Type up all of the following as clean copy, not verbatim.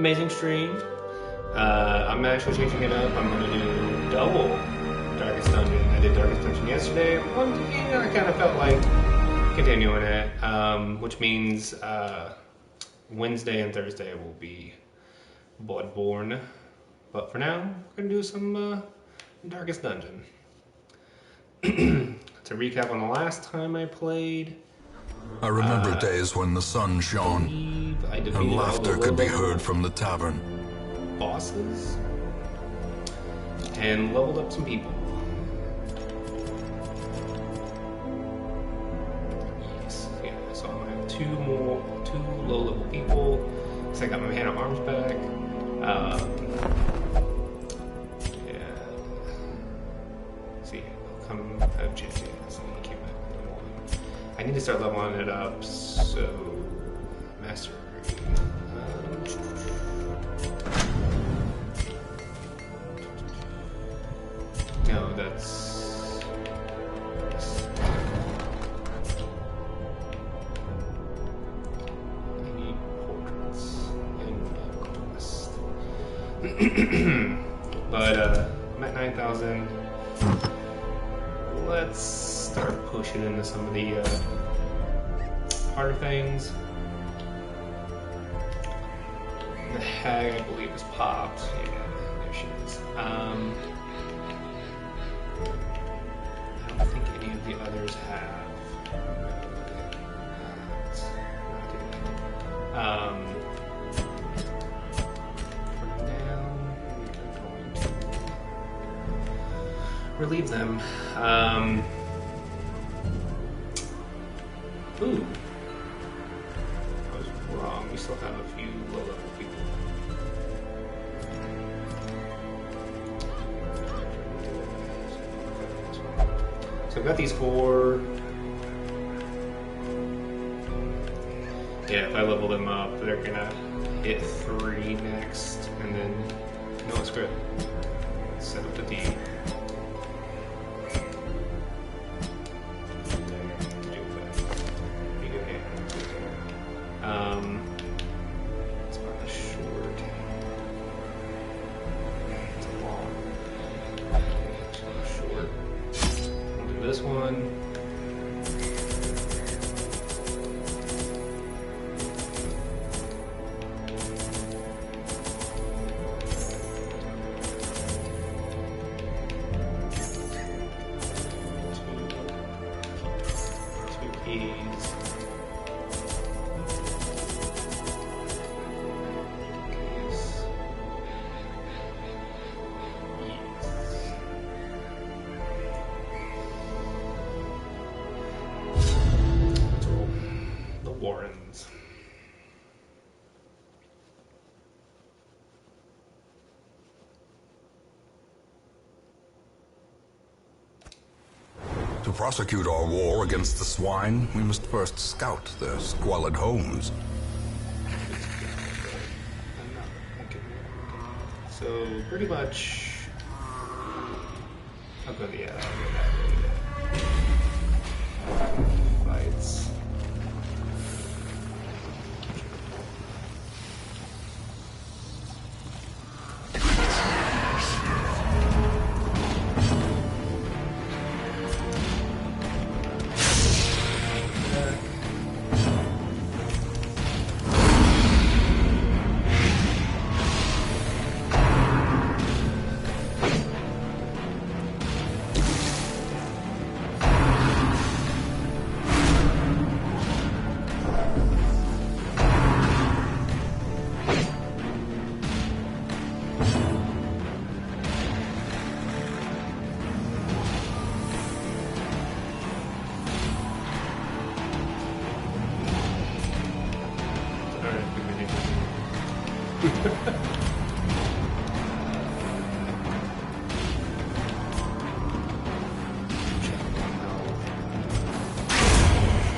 amazing stream. I'm actually changing it up. I'm going to do double Darkest Dungeon. I did Darkest Dungeon yesterday. One day I kind of felt like continuing it, which means Wednesday and Thursday will be Bloodborne. But for now, we're going to do some Darkest Dungeon. To recap on the last time I played, I remember days when the sun shone and laughter could be heard from the tavern. Bosses and leveled up some people. Yes, yeah. So I'm gonna have two low-level people. So I got my man at arms back. Yeah. See, I'll come have JJ. So he came back. I need to start leveling it up. So mastery. No, that's... I need portraits and quest. But, I'm at 9,000. Let's start pushing into some of the, harder things. The hag, I believe, is popped. Yeah, there she is. I don't think any of the others have. For now, we're going to relieve them. Ooh. I was wrong. We still have a few low-level people. So I've got these four. Yeah, if I level them up, they're gonna hit 3 next, and then no, it's good. Set up the D. It's about a short. It's a long. It's not short. We'll do this one. Two keys. Warrens. To prosecute our war against the swine, we must first scout their squalid homes. So pretty much, I'll go the fights.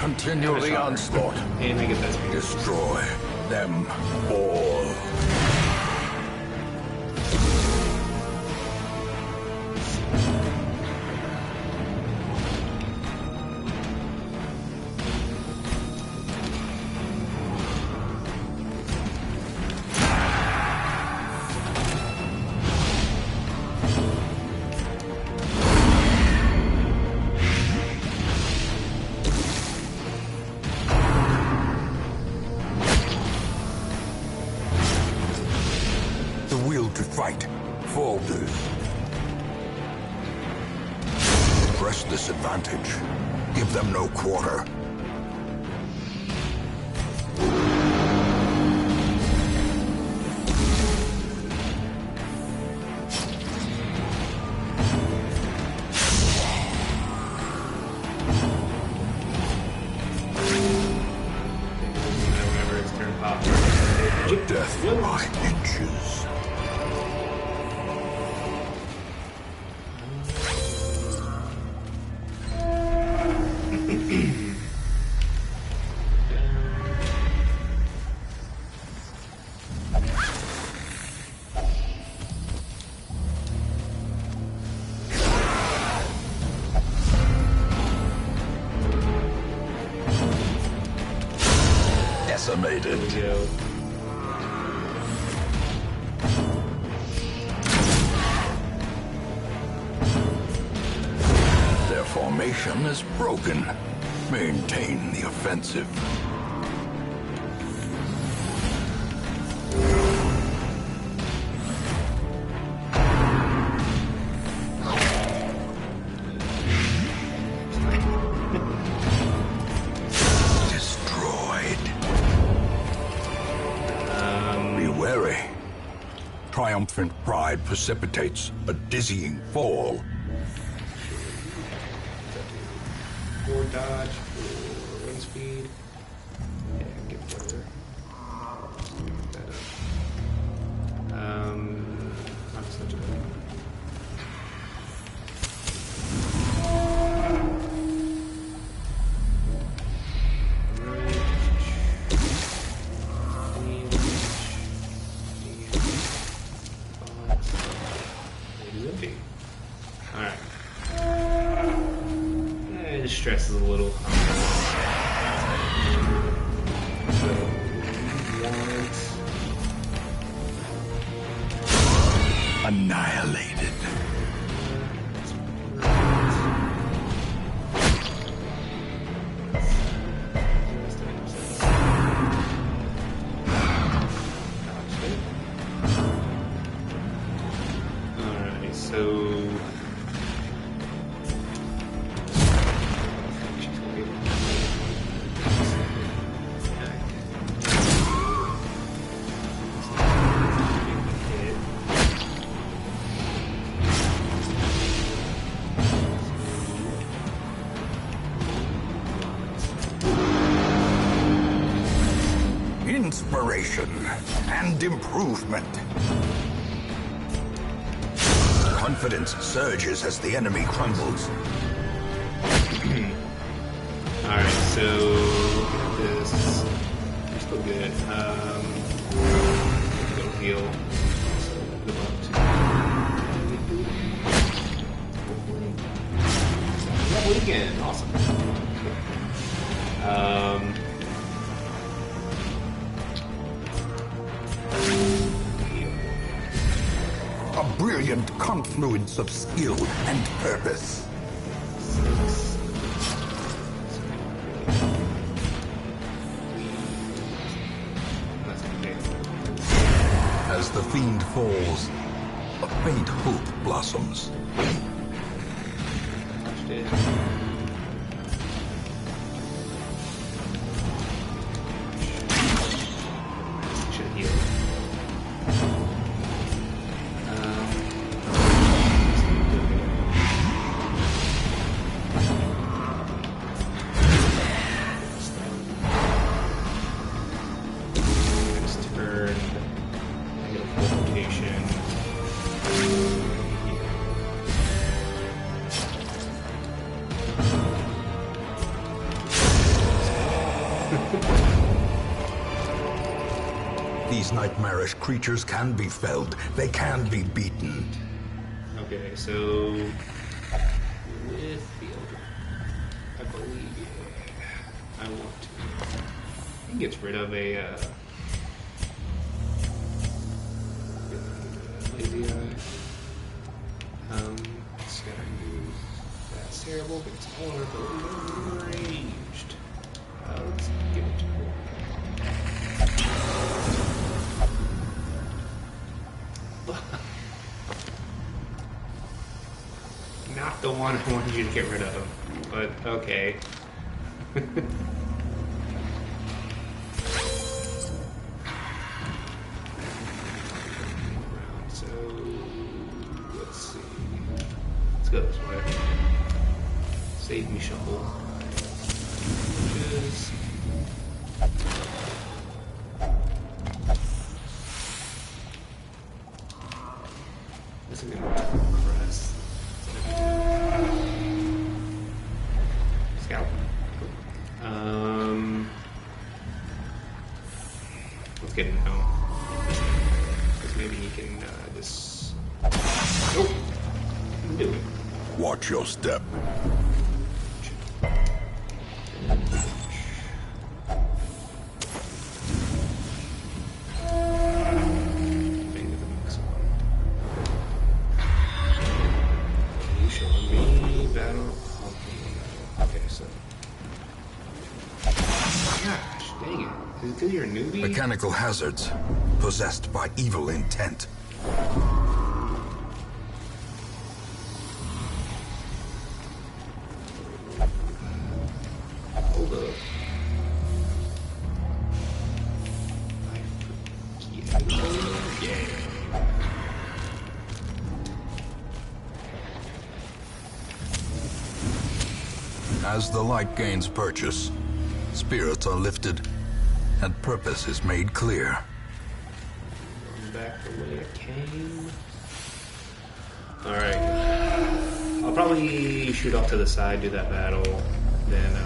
Continue the onslaught. And I get that speed. Destroy them all. fight, falters. Press this advantage. Give them no quarter. Death by inches. Decimated. Their formation is broken. Maintain the offensive. Triumphant pride precipitates a dizzying fall. More dodge, more wind speed. Yeah, get further. That up. Not such a bad. Alright. The stress is a little. Annihilated. Alright, so. Inspiration and improvement. Confidence surges as the enemy crumbles. Alright, so this. We're still good. Go heal. So go up to. Yeah, weekend. Awesome. A brilliant confluence of skill and purpose. As the fiend falls, a faint hope blossoms. Should heal. These nightmarish creatures can be felled. They can be beaten. Okay, so with field, I believe I want to. He gets rid of a lazy eye. It's gotta use. That's terrible, but it's vulnerable, ranged. Let's give it to her. the one I wanted you to get rid of. But, okay. So, let's see. Let's go this way. Save me shuffle. Which is... This is going to press. Scout. Let's get him out. Because maybe he can just... Oh! Do it. Watch your step. You're a newbie? Mechanical hazards, possessed by evil intent. Hold up. Yeah. As the light gains purchase, spirits are lifted and purpose is made clear. Going back the way I came. Alright. I'll probably shoot off to the side, do that battle, then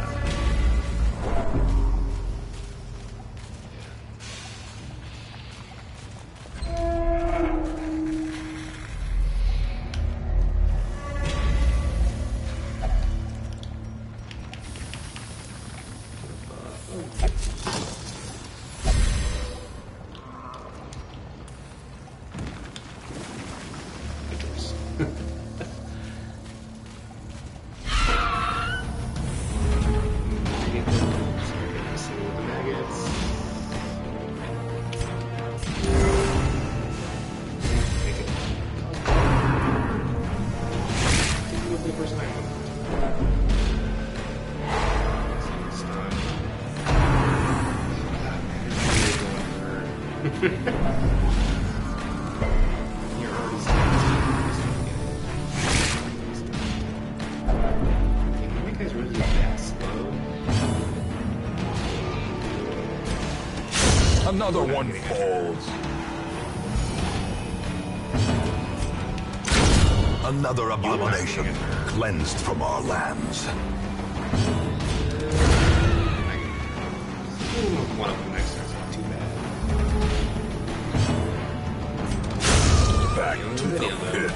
Another one falls. Another abomination cleansed from our lands. One of them next turn is not too bad. Back to the pit.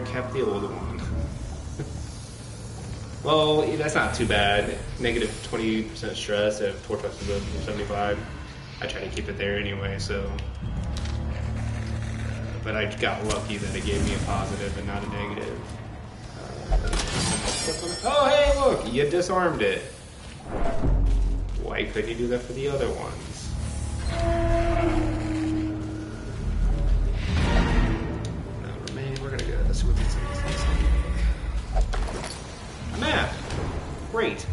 Kept the old one. Well, that's not too bad. Negative 20% stress at Torch Bucks is 75. I try to keep it there anyway, so. But I got lucky that it gave me a positive and not a negative. Oh, hey, look! You disarmed it. Why couldn't you do that for the other ones? Great.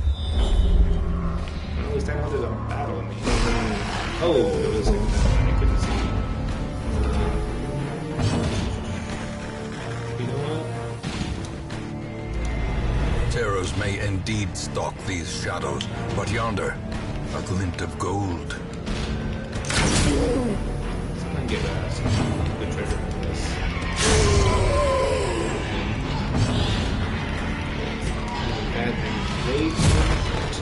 At least I know there's a battle in the Oh, it was like that. I couldn't see. Terror adventurers may indeed stalk these shadows, but yonder, a glint of gold. I'm gonna get some good treasure from this. Bad things way too hurt.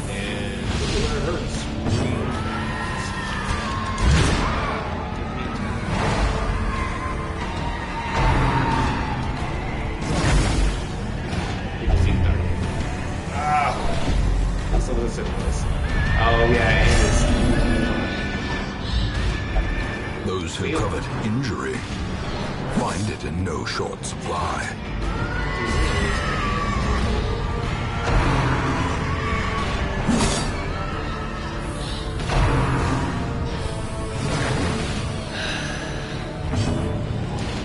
And look at where it hurts. So listen to this. Oh yeah, it is. Those who covet injury find it in no short supply.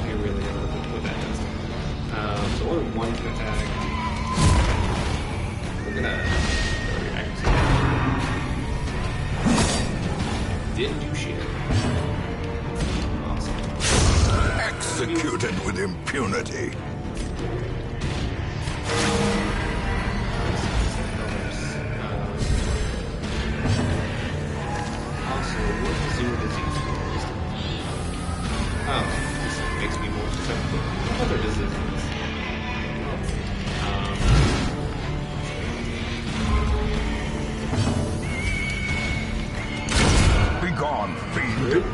I really don't know what that does. So only one can attack. We're gonna react. Didn't do shit. Awesome. Executed with impunity. Also, what is your disease? Oh, this makes me more susceptible. What other diseases? Begone, fiend.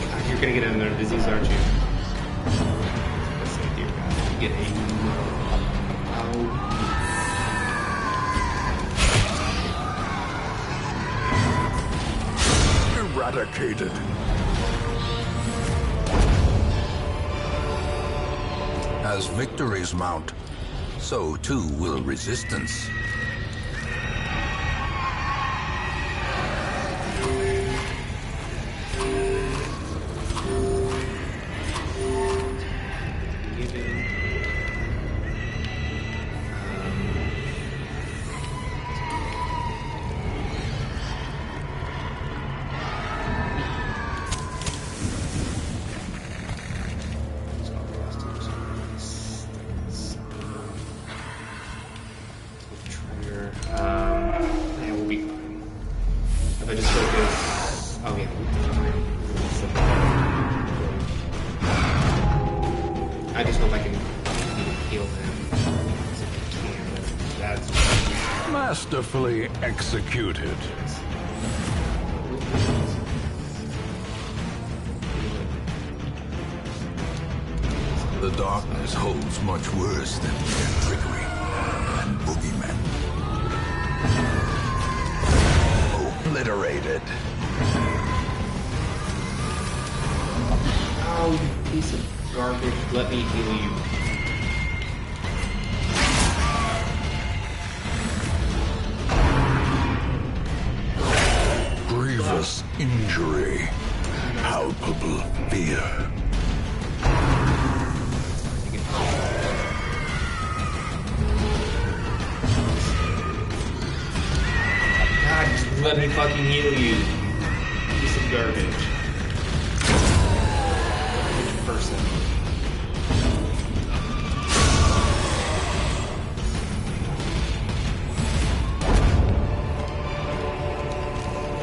God, you're gonna get another disease, aren't you? Let's say, dear God, get a Eradicated. As victories mount, so too will resistance. Yeah, we'll be fine. If I just focus... Oh, yeah, we'll be fine. I just hope I can heal him. If I can, that's... Masterfully executed. The darkness holds much worse than mere trickery and boogeymen. Obliterated. Oh, you piece of garbage. Let me heal you. Grievous injury. Palpable fear. God, just let me fucking heal you. Piece of garbage. Person.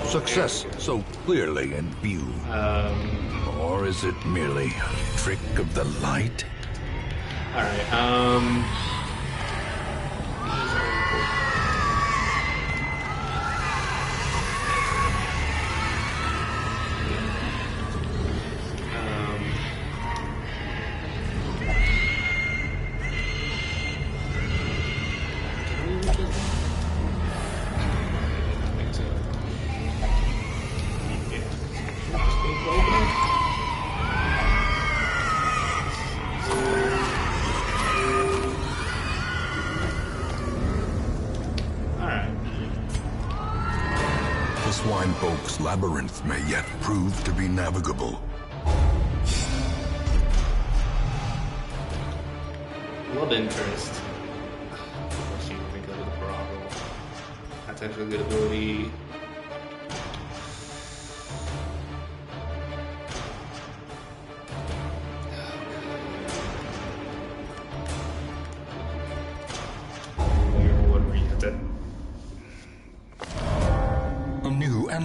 Success so clearly in view. Or is it merely a trick of the light? Alright, The Swinefolk's labyrinth may yet prove to be navigable. love interest. Let's see if we go to the Bravo. That's actually a good ability.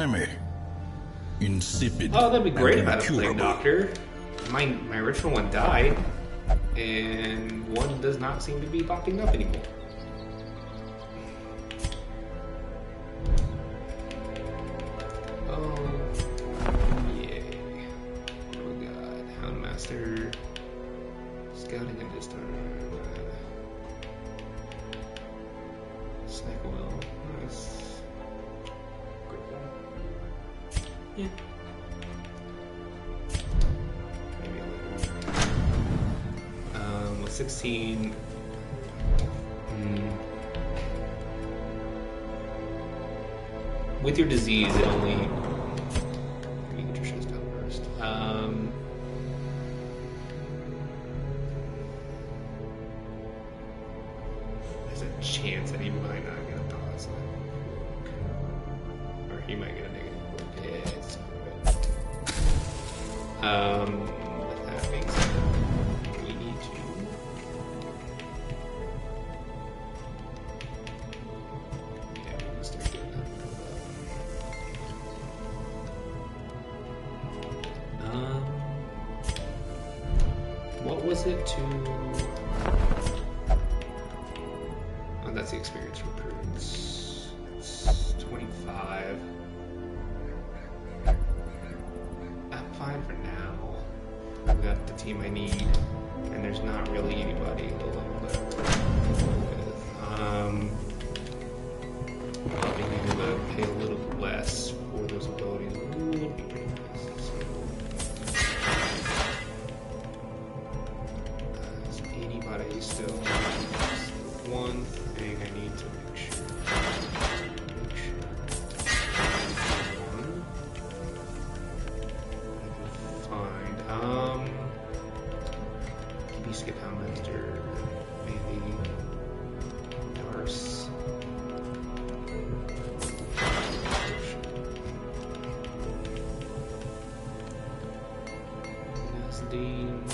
enemy. Insipid. Oh, that'd be great and if I had a Plague incurable. Doctor. My original one died, and one does not seem to be popping up anymore. Oh, yay. What do we got? Houndmaster. Scouting and Distar. Snake Oil. Nice. Great one. Yeah. Maybe a little. With 16. With your disease, it only. Let me get your shit down first. There's a chance that he might not get a positive. Or he might get a negative. Yeah, it's alright. With that being said, we need to. Yeah, we're gonna start doing that. What was it to? Oh, that's the experience recruits. It's 25. I'm fine for now. I've got the team I need, and there's not really anybody a little better with. Being able to pay a little less for those abilities would be pretty nice. So, is anybody still? One thing I need to make sure. One. I can find. Maybe skip Houndmaster. Maybe Darce. Dean. I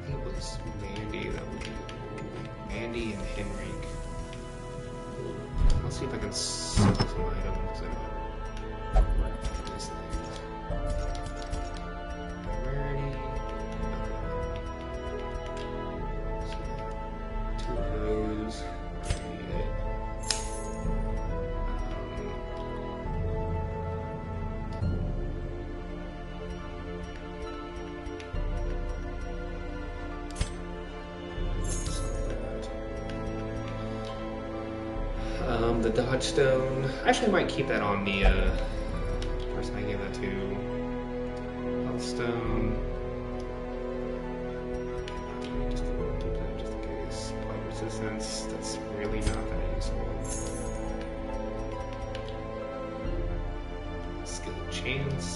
think it was Mandy that would be Mandy and Henrik. I'll see if I can sell some items and these things. Rarity. So, two of those. The Dodge Stone. Actually, I might keep that on the person I gave that to. Health Stone. Just keep that just in case. Blight Resistance. That's really not that useful. Skill Chance.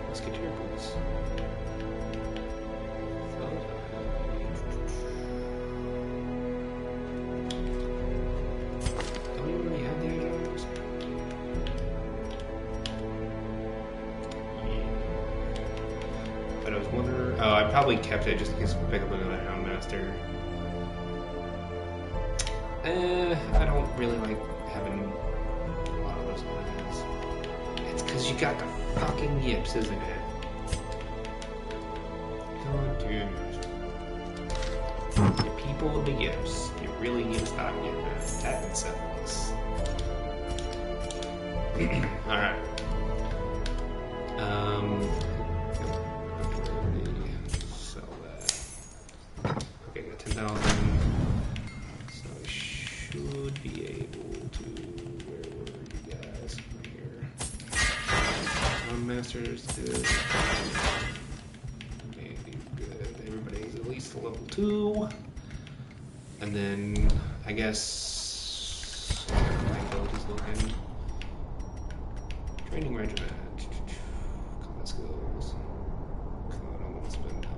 Let's get your boots. But I was wondering. Oh, I probably kept it just in case we pick up another Houndmaster. I don't really like having a lot of those guys. It's because you got the fucking yips, isn't it? God damn it. The people with the yips, you really need to stop getting that and syphilis. Alright. Sell that. Okay, got 10,000. So I should be able to. Where were you guys? Right here. Masters, good. Maybe good. Everybody's at least level 2. And then, I guess. My abilities looking. Training regiment. Combat skills. I don't want to spend that. I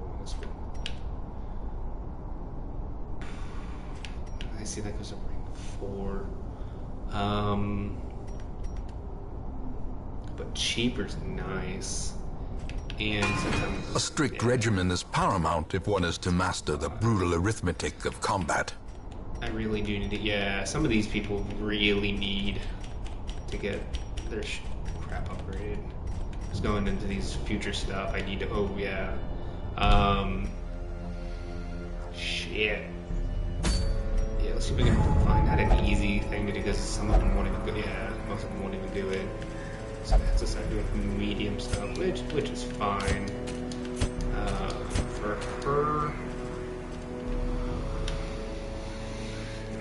want to spend. I see that goes up rank 4. But cheaper's nice. And sometimes... A strict regimen is paramount if one is to master the brutal arithmetic of combat. I really do need to... Yeah, some of these people really need to get their crap upgraded. Just going into these future stuff, I need to... Oh, yeah. Shit. Yeah, let's see if we can find out an easy thing to do, because some of them won't even go... Yeah, most of them won't even do it. So I have to start doing medium stuff, which is fine. For her...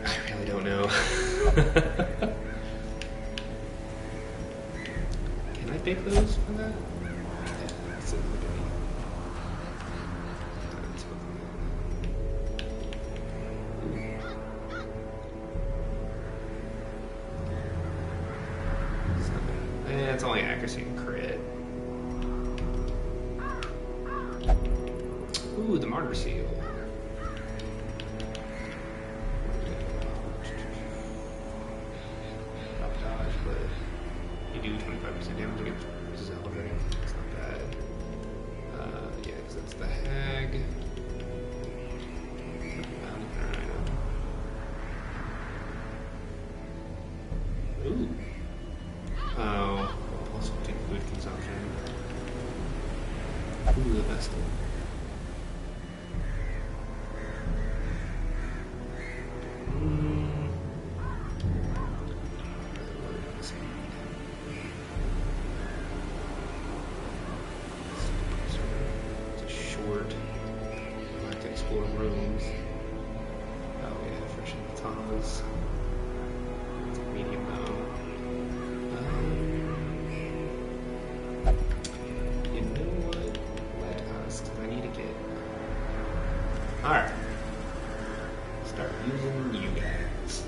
I really don't know. Can I pick those for that? Yeah, that's it. It's only accuracy and crit. Ooh, the Martyr Seal. Not dodge, but you do 25% damage against Zelda. It's not bad. Yeah, because that's the Hag. Ooh. Oh. Also take food consumption. Ooh, the best one. It's a short. I like to explore rooms. Oh yeah, freshen the tunnels. It's medium though. You know what? Let us, because I need to get... Alright. Start using you guys.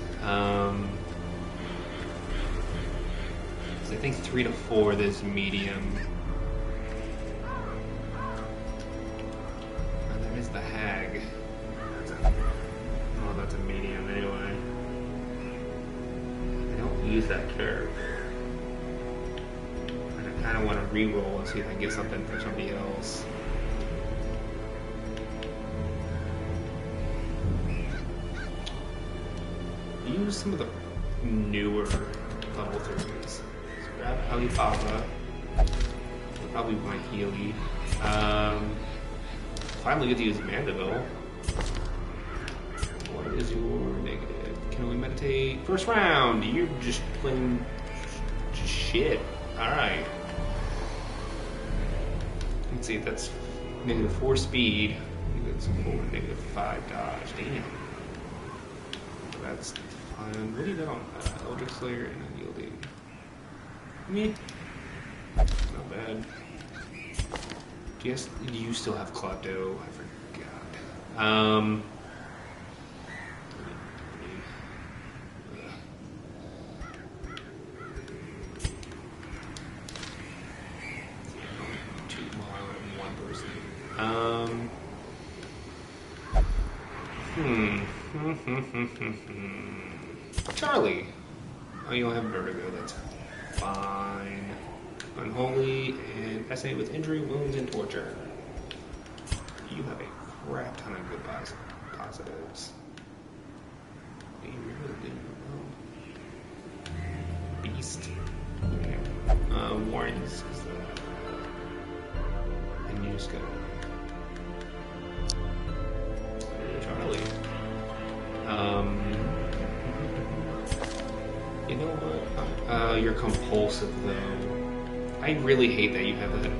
I think 3 to 4 this medium. And there is the Hag. That's a medium anyway. I don't use that character. I kind of want to re-roll and see if I can get something for somebody else. Use some of the newer level 3s. So grab Alibaba. Probably my Healy. Finally get to use Mandeville. What is your negative? Can only meditate. First round! You're just playing shit. Alright. Let's see if that's -4 speed. That's -5 dodge. Damn. That's fine. What do you got on Eldritch Slayer and Unyielding? Me? Not bad. Yes, you still have Klepto. I forgot. Charlie. Oh, you don't have Vertigo. That's fine. Unholy and Fascinated with Injury, Wounds, and Torture. You have a crap ton of good positives. You really didn't know. Beast. Yeah. Warrens is that. And you just go. Charlie. You know what? You're compulsive though. I really hate that you have that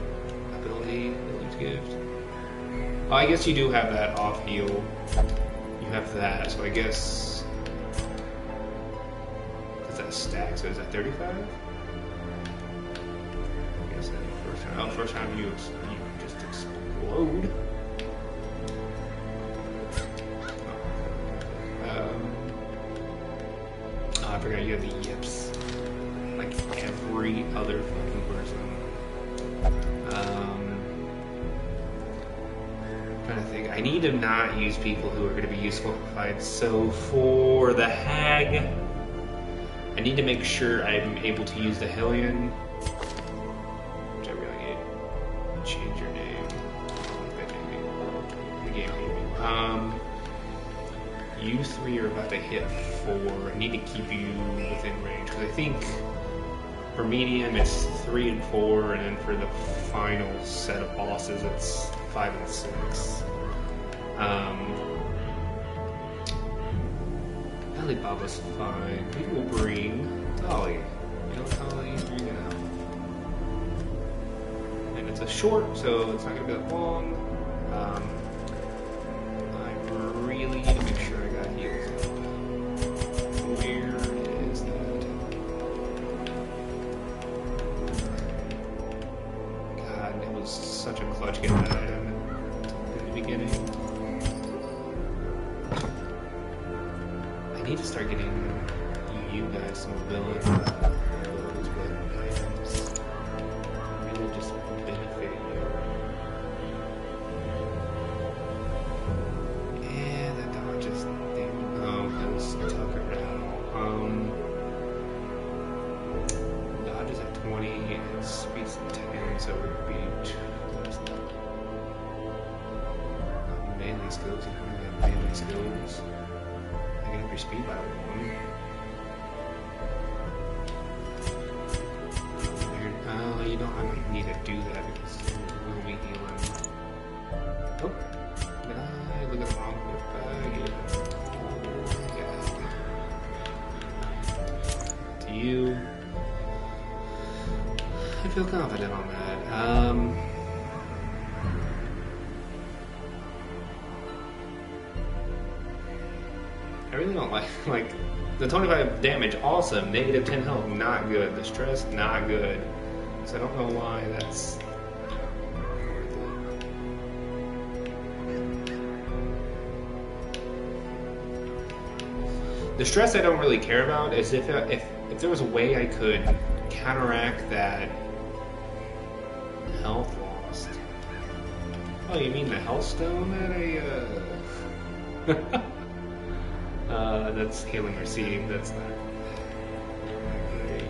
ability, Village Gift. Oh, I guess you do have that off heal. You have that, so I guess... Does that stack? So is that 35? I guess that first time. Oh, first time you just explode. I forgot you have the yips. Like every other fucking person. I'm trying to think. I need to not use people who are going to be useful in fights. So for the Hag, I need to make sure I'm able to use the Hellion. Which I really need to change your You three are about to hit 4. I need to keep you within range because I think for medium it's 3 and 4, and then for the final set of bosses it's 5 and 6. Alibaba's fine. We will bring Dolly. You know, Dolly, bring it out. And it's a short, so it's not going to be that long. I really need to make sure I got heals up. Where is that? God, it was such a clutch getting that item in the beginning. I need to start getting you guys some ability. Those weapon items really just benefit you. Yeah, that dodge is damn. Oh, that was Tucker now. Dodge is at 20 and speed's at 10, so we're being melee skills. You don't have melee skills. I get up your speed by 1. You know, I might need to do that because we'll be healing. Oh, did I look at the wrong whip bag? Yeah. To you. I feel confident on that. I really don't like the 25 damage, awesome. Negative 10 health, not good. The stress, not good. So I don't know why that's. The stress I don't really care about is if there was a way I could counteract that health loss. Oh, you mean the health stone that I that's healing received. That's not great.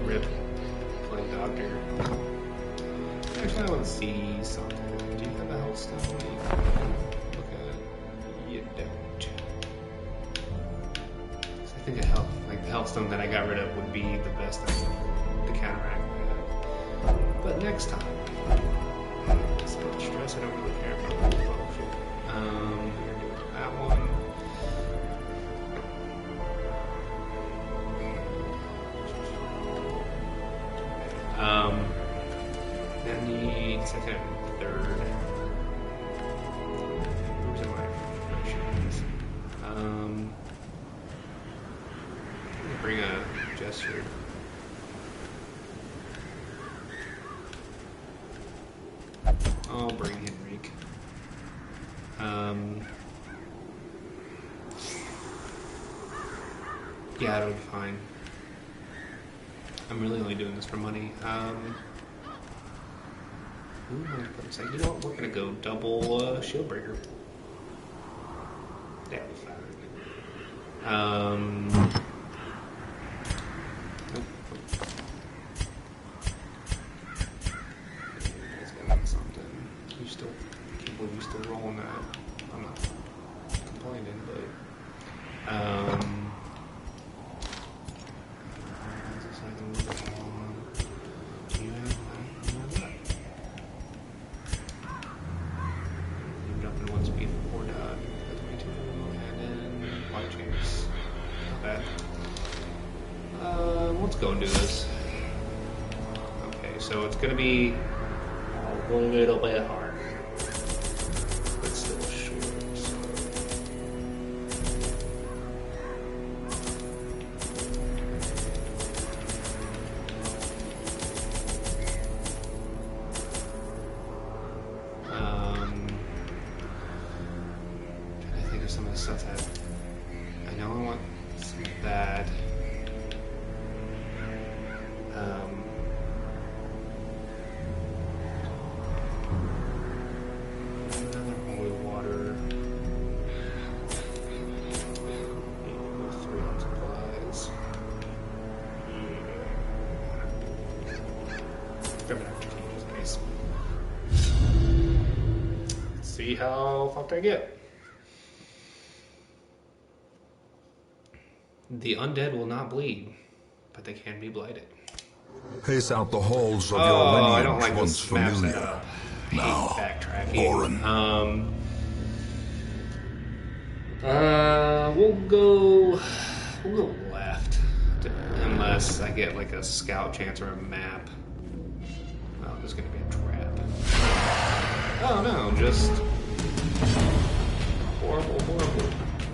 Rip. Play doctor. Actually, I want to see something. Do you have a health stone? Look at it. You don't. So I think the health stone that I got rid of would be the best thing to counteract that. But next time. Stress, I don't really care about that one. Then the second and third. Where's my reflections? I'm gonna bring a gesture. I'll bring Henrique. Yeah, it'll be fine. I'm really only doing this for money. Who am I gonna put aside? You know what? We're gonna go double shield breaker. That'll be fine. Nope. You still rolling that. I'm not complaining, but do you have that? You've dropped in 1 speed for 4 dot. That's way too low. And then white chance. Not bad. Let's go and do this. Okay, so it's gonna be a little bit hard. Some of the stuff that I know I want some of that. Gemini 15 is nice. Let's see how fucked I get. The undead will not bleed, but they can be blighted. Pace out the halls of your I don't lineage like once this map familiar. setup. I Now, hate backtracking. foreign. We'll go left, unless I get like a scout chance or a map. Oh, there's gonna be a trap. Oh no, just horrible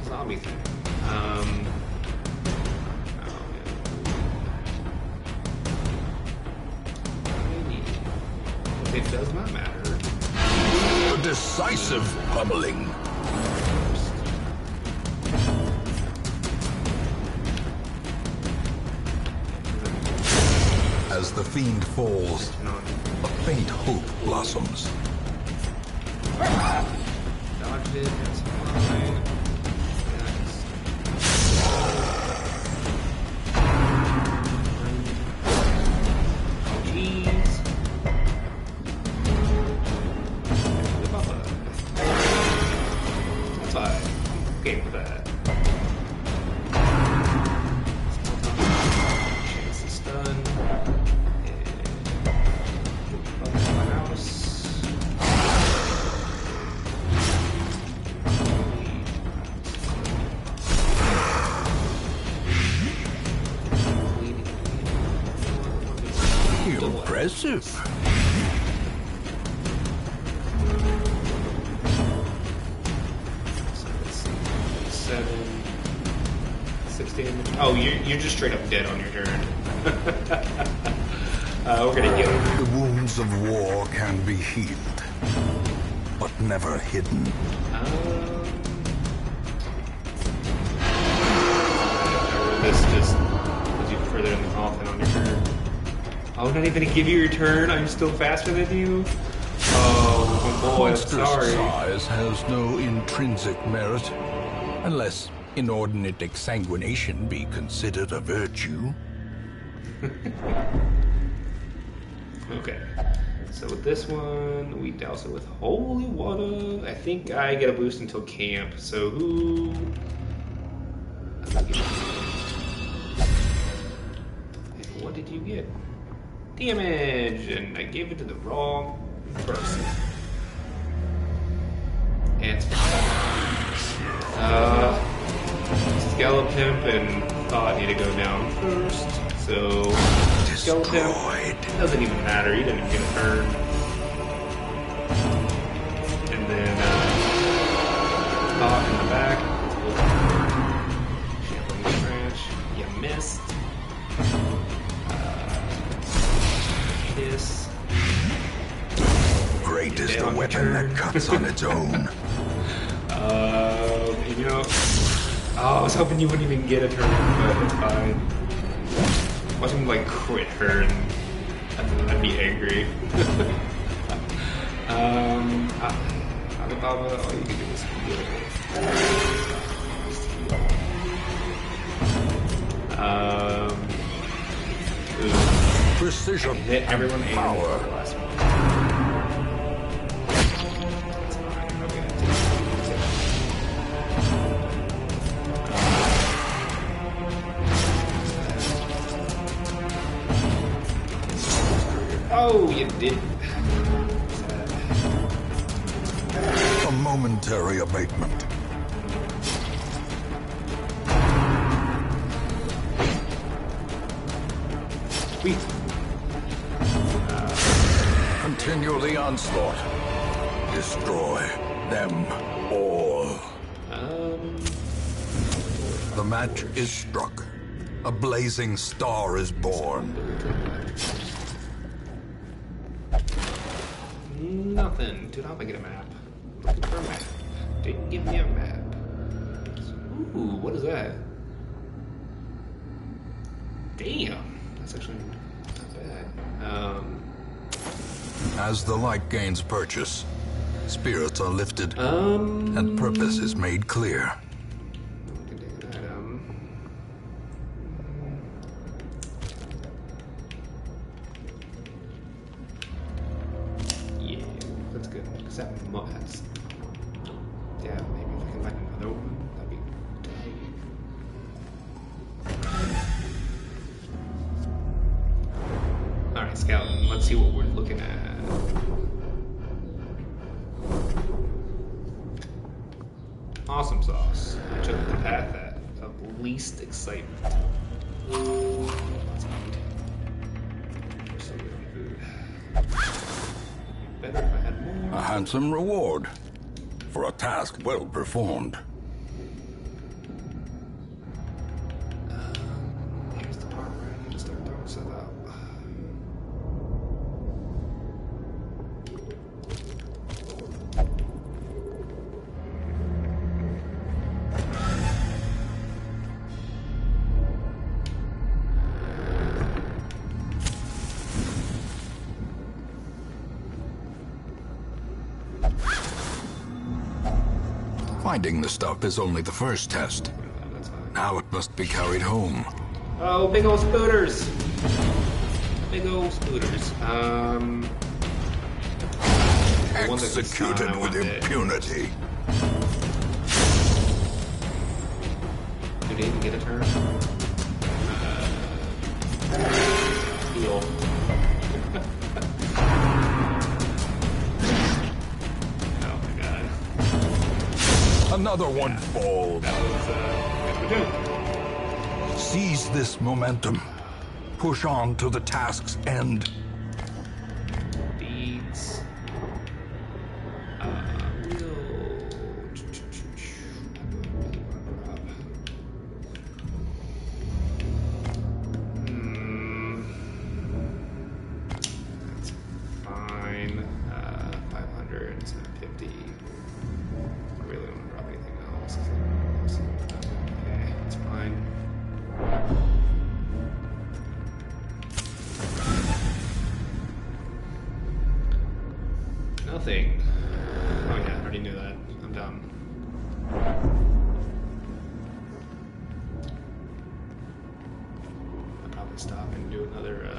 zombie thing. Oh yeah. It does not matter. A decisive pummeling. As the fiend falls, a faint hope blossoms. Dodged it, that's fine. Oh, jeez. That's fine. I'm okay with that. Chance to stun. Impressive. So let's see. 6 damage. Oh, you're just straight up dead on your turn. We're gonna heal. The wounds of war can be healed, but never hidden. This just puts you further in the coffin on your turn. Oh, not even to give you your turn? I'm still faster than you? Oh boy, I'm Monstrous sorry. size has no intrinsic merit, unless inordinate exsanguination be considered a virtue. Okay. So with this one, we douse it with holy water. I think I get a boost until camp. So who... And what did you get? Damage! And I gave it to the wrong person. And it's Skeleton and Thought need to go down first. So Skeleton doesn't even matter. He didn't get a turn. And then Thought in the back. Shambling Trash. You missed. Kiss. Great is the weapon that cuts on its own. You know, I was hoping you wouldn't even get a turn, but it's fine. Watch him like crit her, and I'd be angry. Alibaba, all you can do is heal. Precision Hit everyone and power. the last one. That's fine. Okay. Oh, you did. A momentary abatement. Sweet. Continue the onslaught. Destroy them all. The match is struck. A blazing star is born. Nothing. Dude, I hope I get a map. Looking for a map. Didn't give me a map. Ooh, what is that? Damn. That's actually not bad. As the light gains purchase, spirits are lifted, and purpose is made clear. Is that that's, yeah, maybe if I can find another one, that'd be tight. Alright, Skeleton, let's see what we're looking at. Awesome sauce. I took the path of least excitement. Lots of meat. So good food. Better if I had more. A handsome reward for a task well performed. Here's the part where I need to start throwing stuff out. Finding the stuff is only the first test. That's fine. Now it must be carried home. Oh, big old spooters! Big old spooters. The one that Executed I with want it. impunity. Did he even get a turn? Heal. Oh my god. Another one falls. That was, good joke. Seize this momentum. Push on to the task's end. Beads. That's fine. 500, 750. I really don't want to drop anything else. Okay, that's fine. Nothing. Oh yeah, I already knew that. I'm dumb. I'll probably stop and do another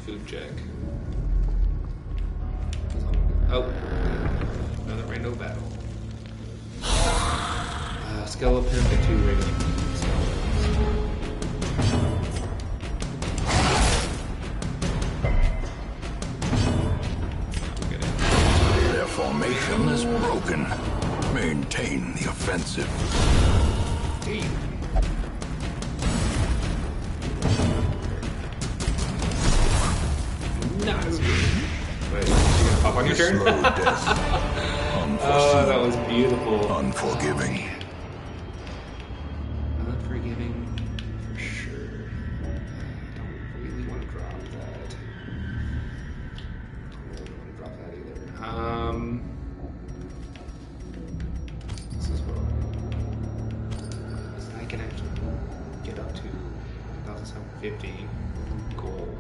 food check. Oh, another random battle. Skeleton and 2 regular skeletons. Their formation is broken. Maintain the offensive. No. Wait, you gonna pop on your turn? Slow death. Oh, that was beautiful. Unforgiving. Unforgiving, for sure. I don't really want to drop that. Don't really want to drop that either. This is what I can actually get up to 1,750 gold.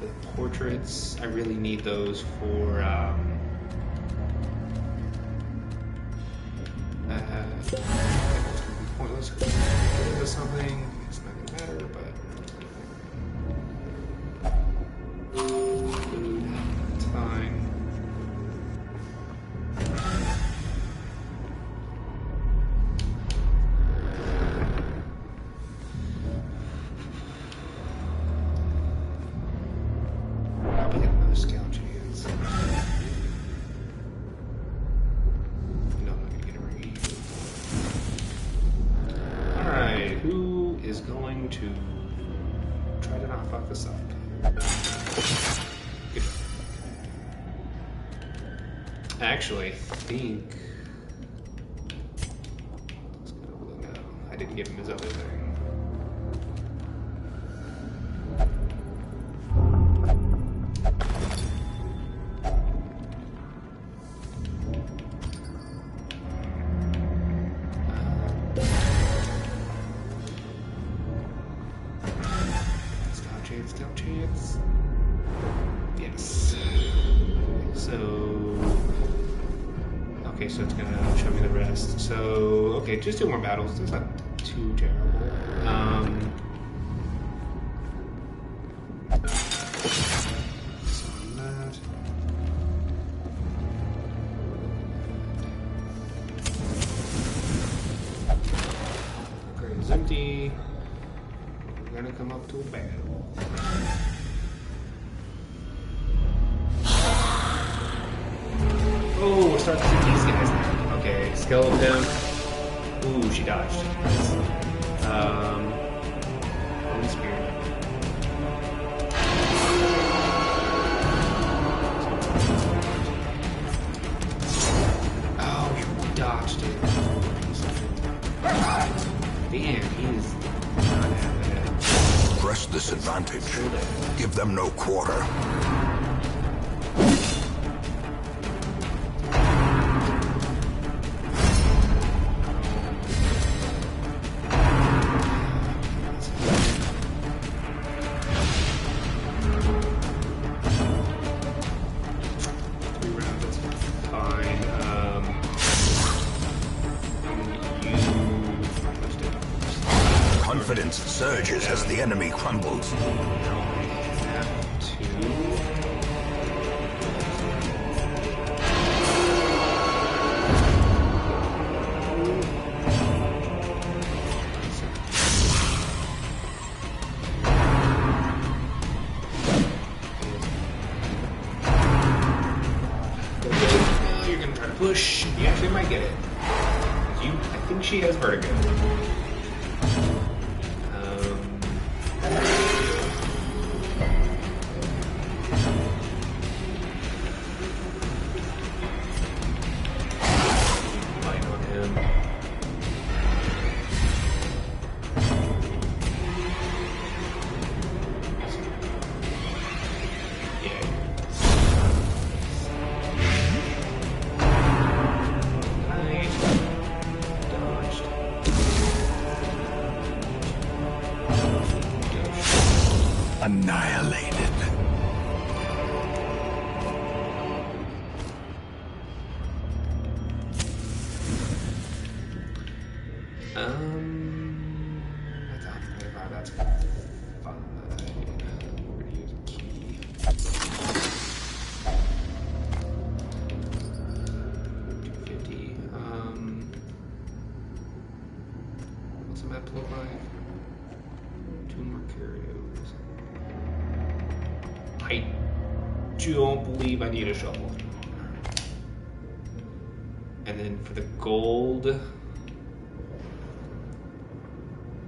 For the portraits, I really need those for it's gonna be pointless because I'm gonna get into something. It's not gonna matter, but food, it's fine. Probably get another scale chance. No, I'm not gonna get a ring. Alright, who is going to try to not fuck this up? Good job. Actually, I think. Let's go to blue now. I didn't give him his other thing. Scout chance. Yes. So. Okay, so it's gonna show me the rest. So, okay, just 2 more battles. That's not too terrible. So on that. gonna come up to a battle. Oh, we're starting to see these guys now. Okay, skeleton. Ooh, she dodged. Holy Spirit. Oh, you dodged it. Damn, he is not having it. Press this advantage. Give them no quarter. Confidence surges as the enemy crumbles. You're gonna try to push. You actually might get it. I think she has vertigo. Annihilated. That's fine. We're gonna use a key. 250. What's the map look like? 2 more curios. I don't believe I need a shovel. And then for the gold, I'm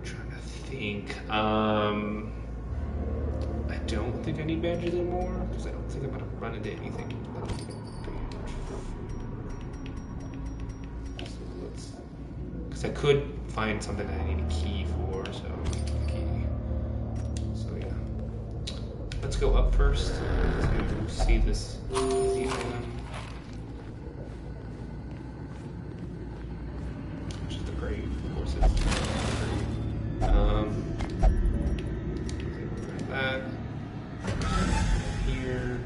trying to think. I don't think I need badges anymore because I don't think I'm gonna run into anything. Because I could find something that I need a key for, so key. So yeah. Let's go up first to see this easy item. Which is the grave, of course it's that. Here.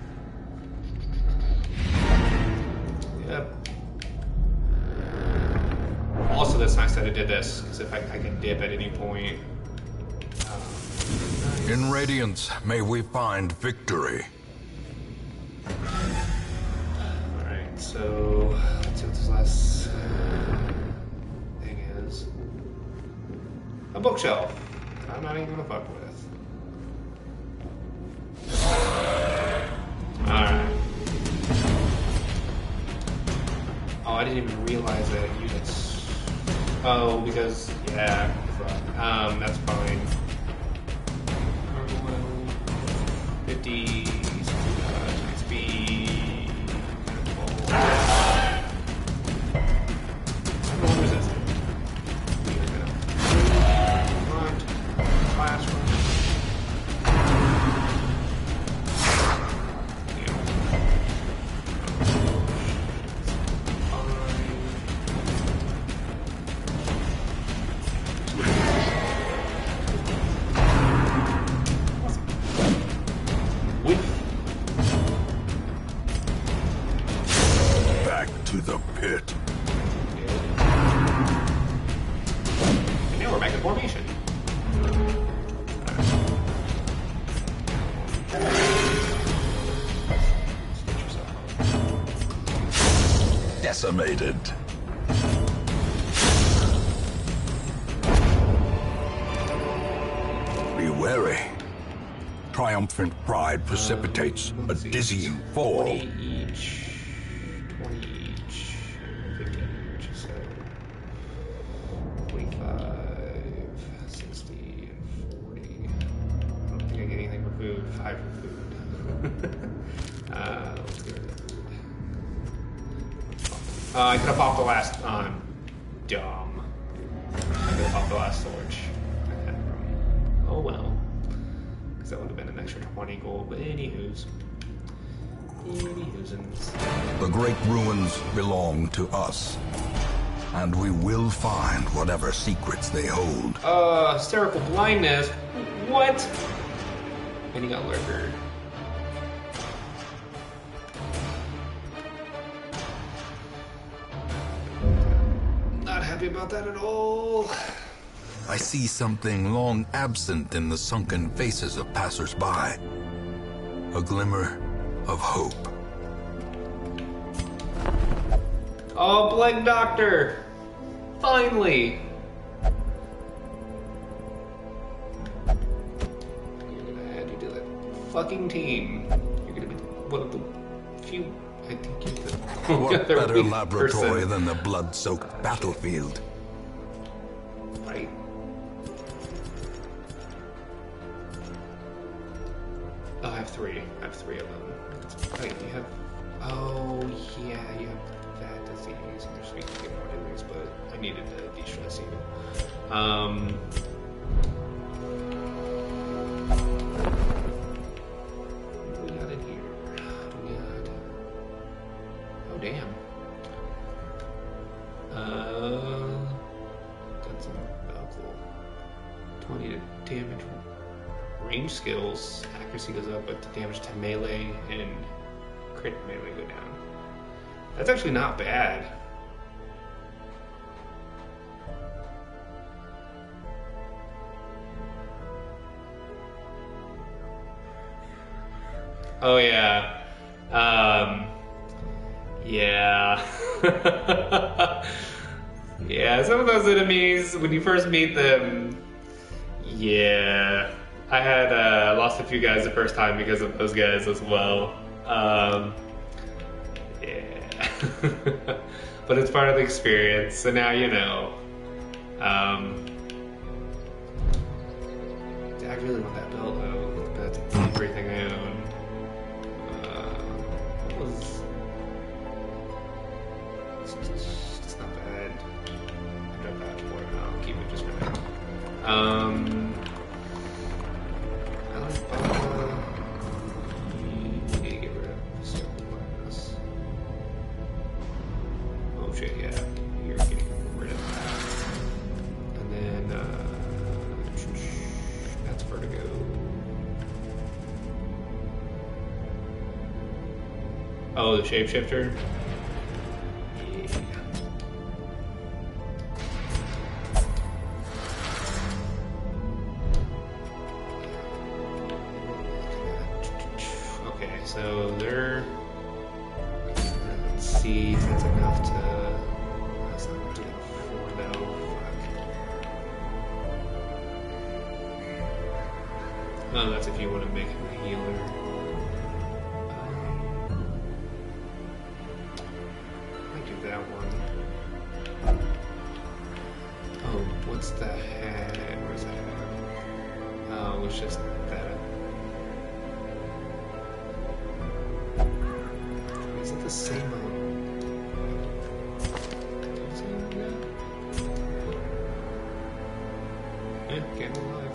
Yep. Also, that's nice that I did this, because if I can dip at any point. In Radiance, may we find victory. Alright, so let's see what this last thing is. A bookshelf. I'm not even gonna fuck with. Alright. Oh, I didn't even realize that units. Oh, because yeah, fuck. That's fine. 50 speed. Resistant. Front. Flash run. To the pit. And now we're back in formation. Decimated. We wary. Triumphant pride precipitates a dizzying fall. 20 each. 20 each. 50 each. So 45, 60, and 40. I don't think I get anything for food. 5 for food. Let's get rid of food. I could have popped the last. I'm dumb. I could have popped the last torch. I had room. Oh well. Because that would have been an extra 20 gold. But anywho's. The great ruins belong to us. And we will find whatever secrets they hold. Hysterical blindness. What? And he got lurkered. Not happy about that at all. I see something long absent in the sunken faces of passers-by. A glimmer of hope. Oh, Plague Doctor! Finally! You're gonna add you to that fucking team. You're gonna be one of the few. I think you're the What other better weak laboratory person. than the blood-soaked battlefield? Right. Oh, I have 3. I have 3 of them. Wait, you have. Oh, yeah, you have that disease. You're supposed to get more disease, but I needed to de-stress you. What we got in here? We got. Oh, damn. Got some. Oh, cool. 20 to damage. Range skills, accuracy goes up, but the damage to melee and crit melee go down. That's actually not bad. Oh yeah. Yeah. Yeah, some of those enemies, when you first meet them, yeah. I had lost a few guys the first time because of those guys as well. Yeah. But it's part of the experience, so now you know. I really want that belt though. That's everything I own. What was... It's not bad. I dropped that for it. I'll keep it just for now. Oh shit, yeah. You're getting rid of that. And then, that's Vertigo. Oh, the shapeshifter? Yeah. Okay, so they're... Let's see if that's enough to... That's not enough to get 4 though. Fuck. Oh, that's if you want to make him a healer. I do that one. Oh, what's the head? Where's the head? Oh, it's just that. Is it the same? Yeah, game alive.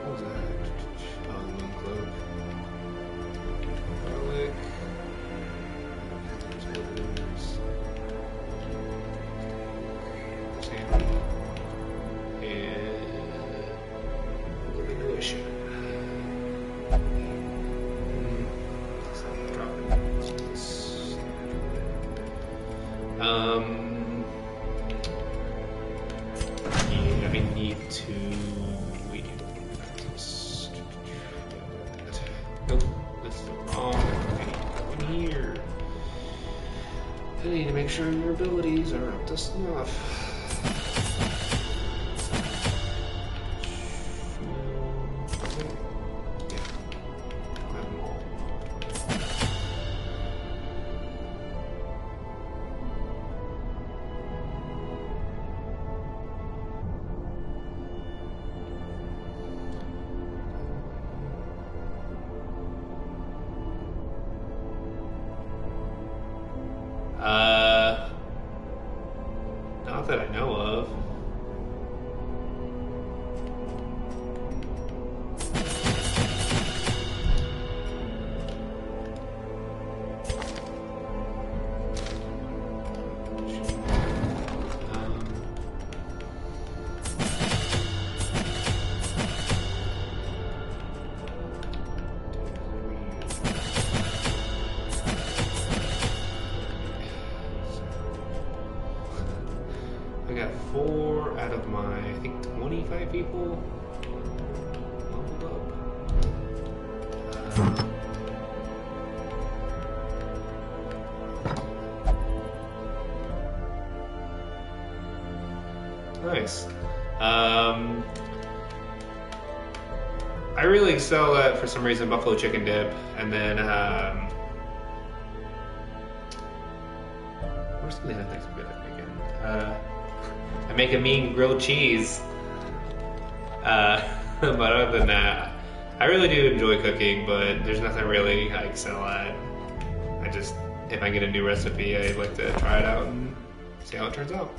What was that? Oh, the moon cloak. Garlic. Sandy. And Illumination. Yeah, I need to. We need to practice. Nope, that's the wrong. I need to go in here. I need to make sure your abilities are up to snuff. up my, I think, 25 people leveled up. Nice. I really excel at, for some reason, buffalo chicken dip, and then where's something I think's good at making? I make a mean grilled cheese. But other than that, I really do enjoy cooking, but there's nothing really I excel at. I just, if I get a new recipe, I like to try it out and see how it turns out.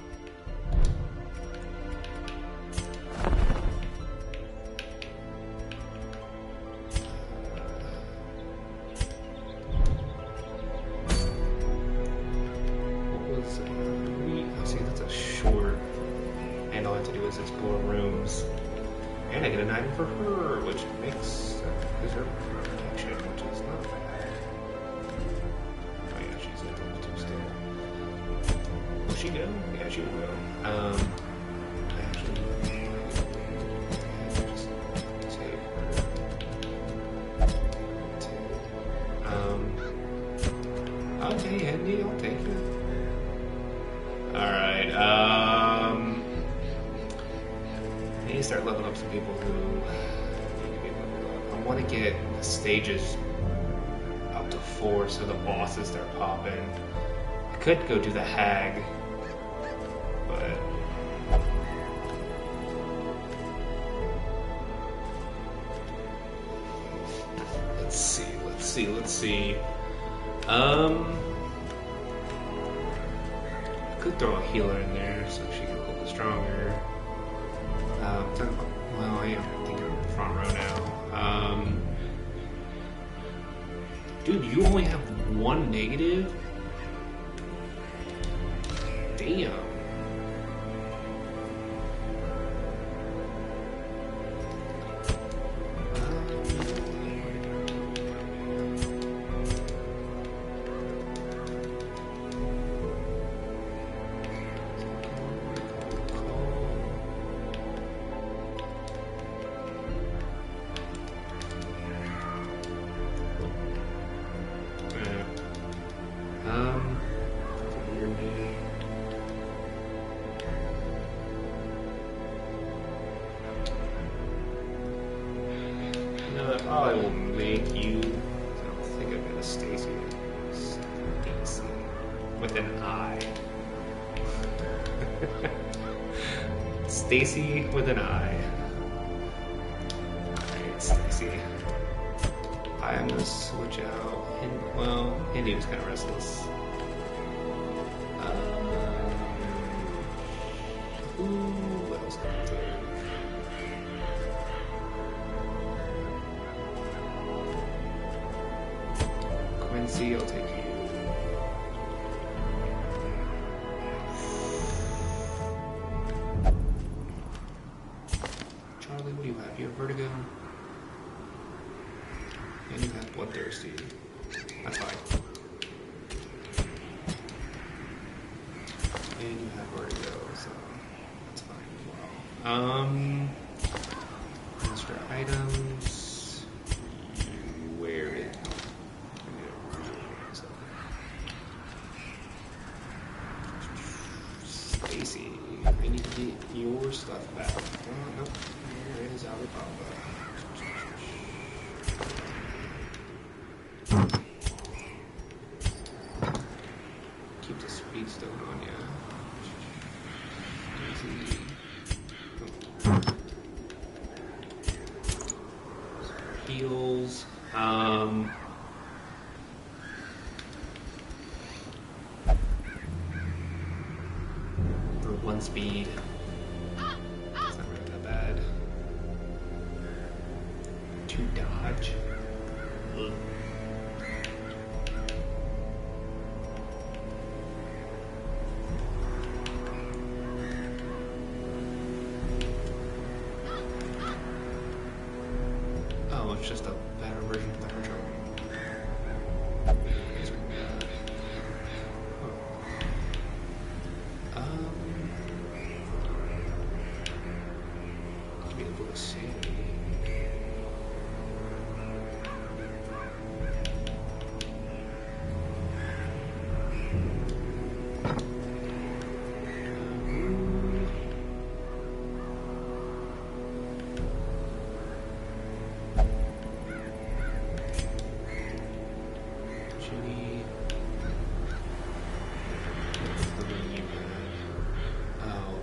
Explore rooms, and I get an item for her, which makes her protection, which is not bad. Oh yeah, she's at level 2 still. Will she go? Yeah, she will. I actually just take her. Okay, Andy, I'll take it. All right. I need to start leveling up some people who need to be leveled up. I want to get the stages up to 4 so the bosses start popping. I could go do the hag, but let's see. I could throw a healer in there so she can hold it stronger. Well, I am thinking of the front row now. Dude, you only have 1 negative? Damn. I will make you. I don't think I've got a Stacy. Stacy with an I. Stacy with an I. Alright, Stacy. I'm gonna switch out. Well, Indy was kind of restless. Who else can I take? Quincy, I'll take you. Charlie, what do you have? You have vertigo? And you have bloodthirsty. That's fine. And you have vertigo, so that's fine as well. Extra items. You wear it. Stacy, I need to get your stuff back. Oh, nope. Here is Alibaba. Keep the speed still going, yeah. Easy. Heals. For 1 speed. It's not really that bad. 2 dodge. Ugh. Oh, it's just a better version of the control. see.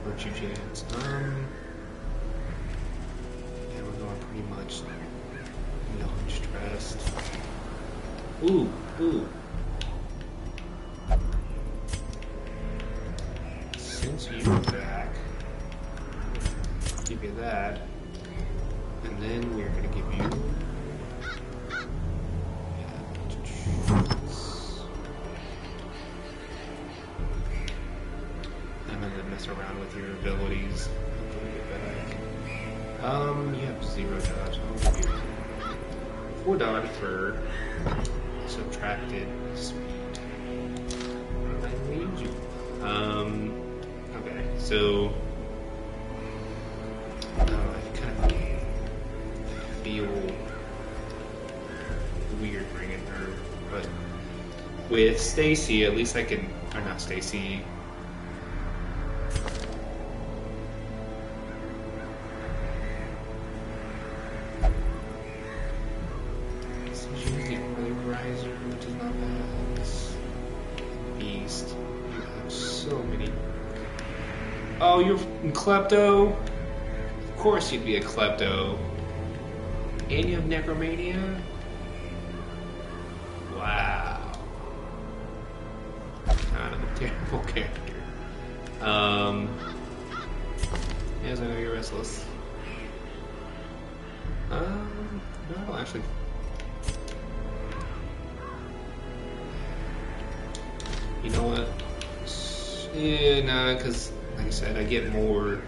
Virtue chance. Yeah, we're going pretty much non-stressed. Ooh. Since you're back, give you that, and then we're gonna give you. Mess around with your abilities. You have 0 dodge. I'll give you 4 dodge for subtracted speed. I need you. Okay, so I kind of feel weird bringing her, but with Stacy, at least I can, or not Stacy. Which is not bad. This beast. You have so many. Oh, you're klepto? Of course you'd be a klepto. And you have necromania? Wow. Kind of a terrible character. Yes, I know you're restless. No, I don't actually. You know what? Yeah, nah, because, like I said, I get more. I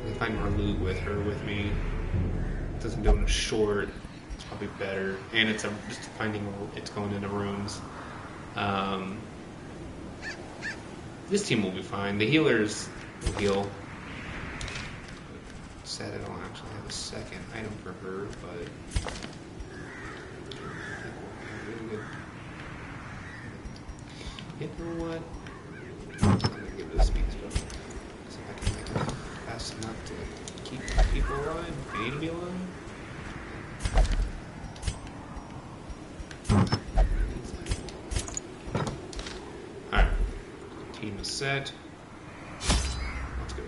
can find more loot with her with me. It doesn't do it in a short. It's probably better. And it's just finding it's going into rooms. This team will be fine. The healers will heal. Sad I don't actually have a second item for her, but. Really good. You know what? I'm gonna give this speed stuff. See if I can make it fast enough to keep people alive. I need to be alive. Alright. Team is set. Let's go.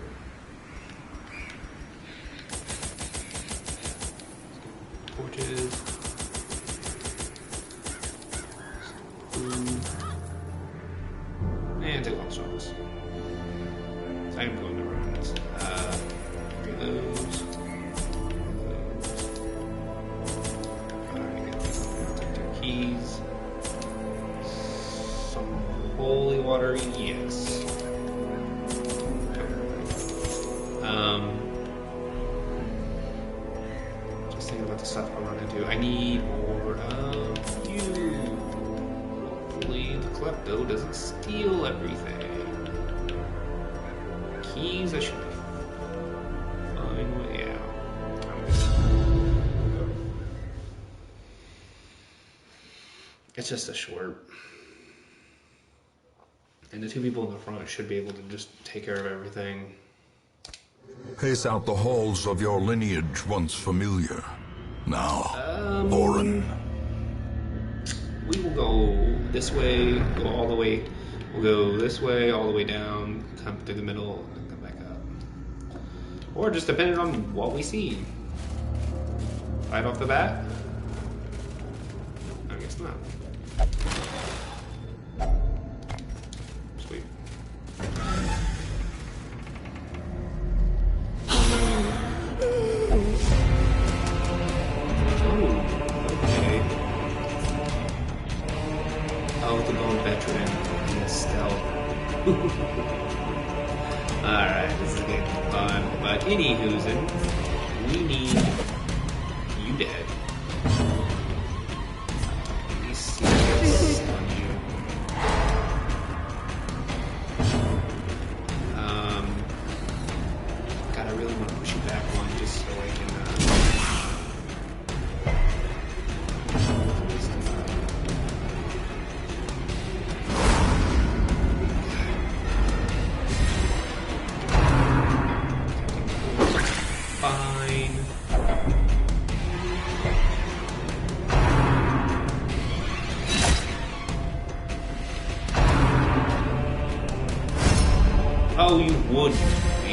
Torches. Food. And take all the shots. So I'm going to run this. Three of those. Alright, take their keys. Some holy water, yes. Just thinking about the stuff I run into. I need more of you. Hopefully the klepto doesn't steal everything. Keys, I should be fine with. Yeah. I'm good. It's just a short. And the 2 people in the front should be able to just take care of everything. Pace out the halls of your lineage once familiar. Now, Orin. We will go this way, go all the way. We'll go this way, all the way down, come through the middle, and come back up. Or just depending on what we see. Right off the bat? I guess not. Sweet. Oh, the lone veteran and the stealth. Alright, this is getting fun. But anywhoozin', we need you dead. Let me see what's on you. God, I really want to push you back one just so I can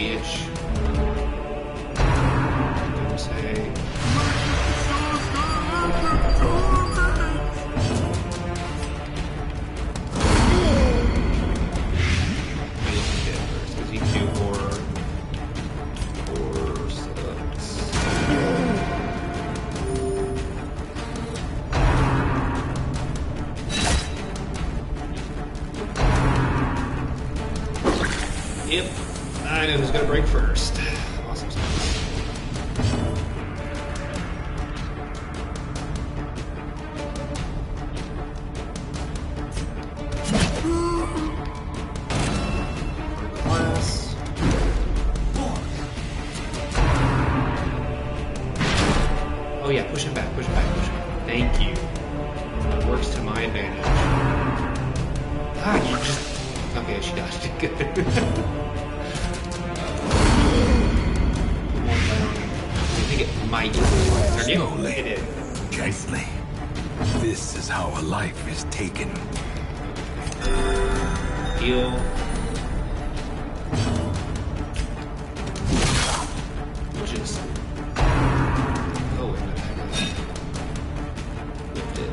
bitch. Don't say. Because he can do horror. Horror sucks. Yep, I knew who's gonna break first. Awesome stuff. Class. Oh yeah, push him back, push him back, push him back. Thank you. It works to my advantage. Ah, you just... Okay, she dodged it. Good. I think it might. Slowly. It did. Gently. This is how a life is taken. Heal. Just go in the back. Lift it.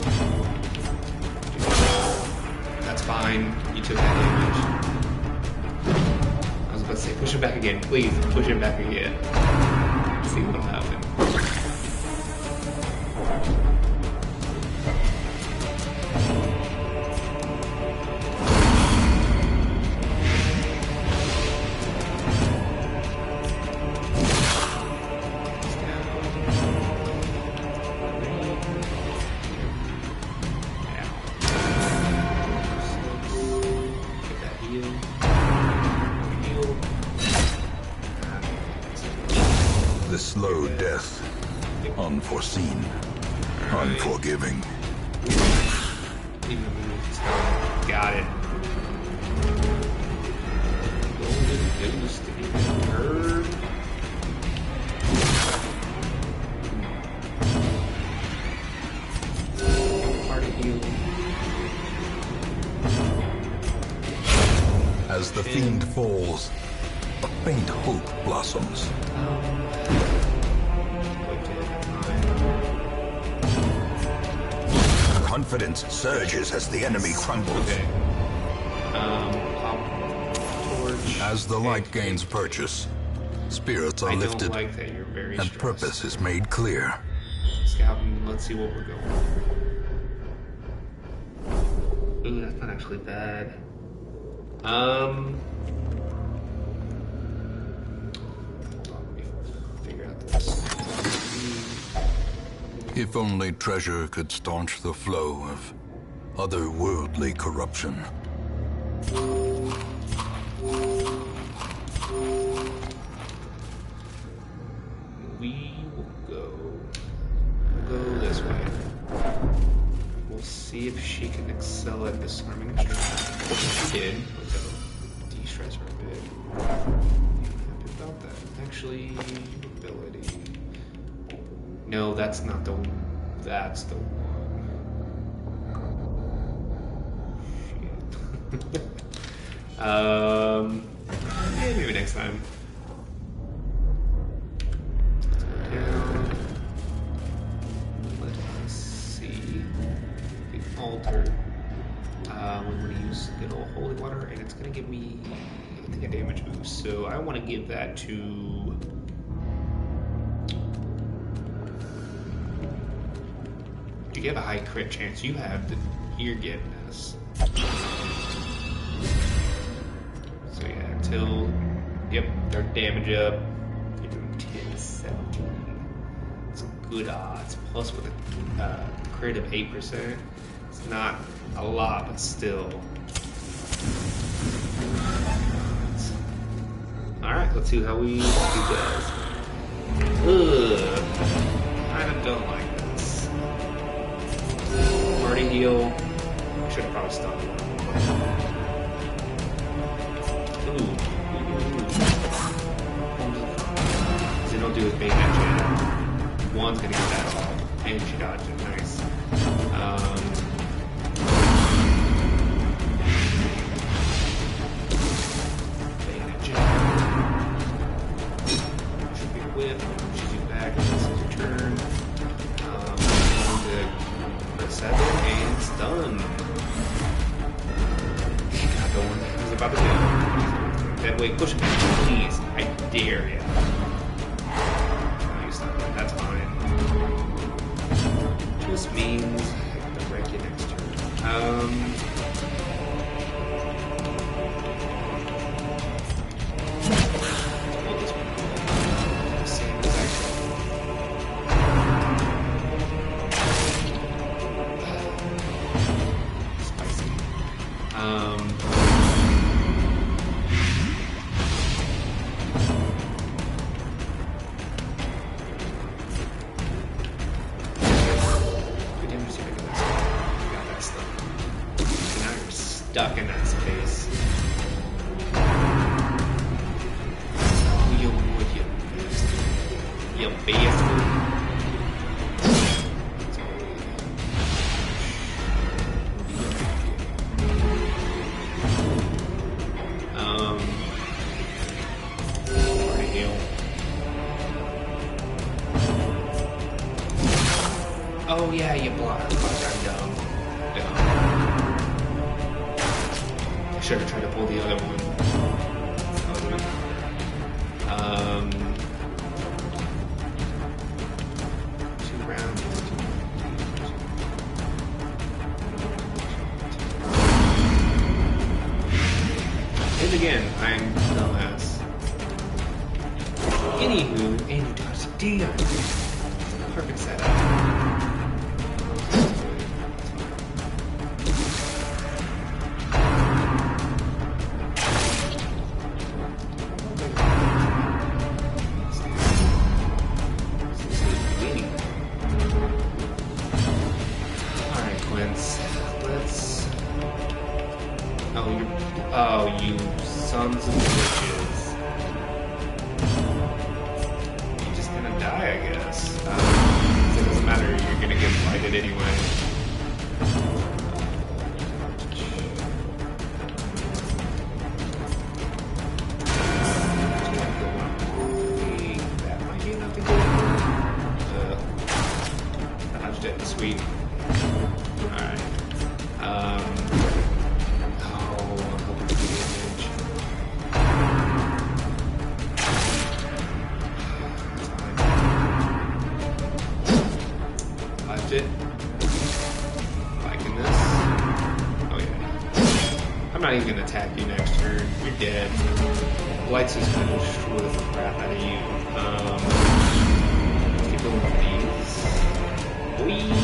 That's fine. You took that damage. I was about to say, push him back again. Please, push him back again. See what'll happen. The slow death. Unforeseen. Unforgiving. Got it. Golden Goose to be heard. Party heal. As the fiend falls, a faint hope blossoms. Confidence surges as the enemy crumbles. Okay. Pop torch. As the light gains purchase, spirits are I lifted don't like that you're very and stressed. purpose is made clear. Scouting, let's see what we're going. Ooh, that's not actually bad. Hold on, let me figure out this. If only treasure could staunch the flow of otherworldly corruption. We will go this way. We'll see if she can excel at disarming strength. She did. So de-stress her a bit. Happy about that. Actually, ability. No, that's not the one. That's the one. Shit. Maybe next time. Let's go down. Let's see. The altar. We want to use good old holy water, and it's going to give me, I think, a damage boost. So I want to give that to. You have a high crit chance. You have the. You're getting this. So yeah, until. Yep, their damage up. You're doing 10, 17. It's good odds. Plus with a crit of 8%. It's not a lot, but still. Alright, let's see how he does. Ugh. Kind of don't like this. Party heal. Should have probably stunned one. Ooh. They don't do his bait that jam. One's gonna get that off. And she dodged it. Nice. whip, pushes you back, this is your turn. To 7 and stun. Not the one that he's about to do. Dead weight, push him, please. I dare you. Oh, you stun. That's fine. Just means I have to wreck you next turn. Stuck in that space. Oh, you would, you bastard. You bastard. Already heal. Oh yeah, you blocked. Fuck, I'm dumb. Should have tried to pull the other one. Two rounds. And again, I'm dumbass. Anywho, and you dodged. Damn. Perfect setup. Oh, you sons of bitches. You're just gonna die, I guess. So it doesn't matter, you're gonna get blighted anyway. That might be enough to get I dodged it. Sweet. Alright. It. Liking this. Oh yeah. I'm not even gonna attack you next turn. You're dead. Light's just gonna destroy the crap out of you. Let's keep going with these. Please.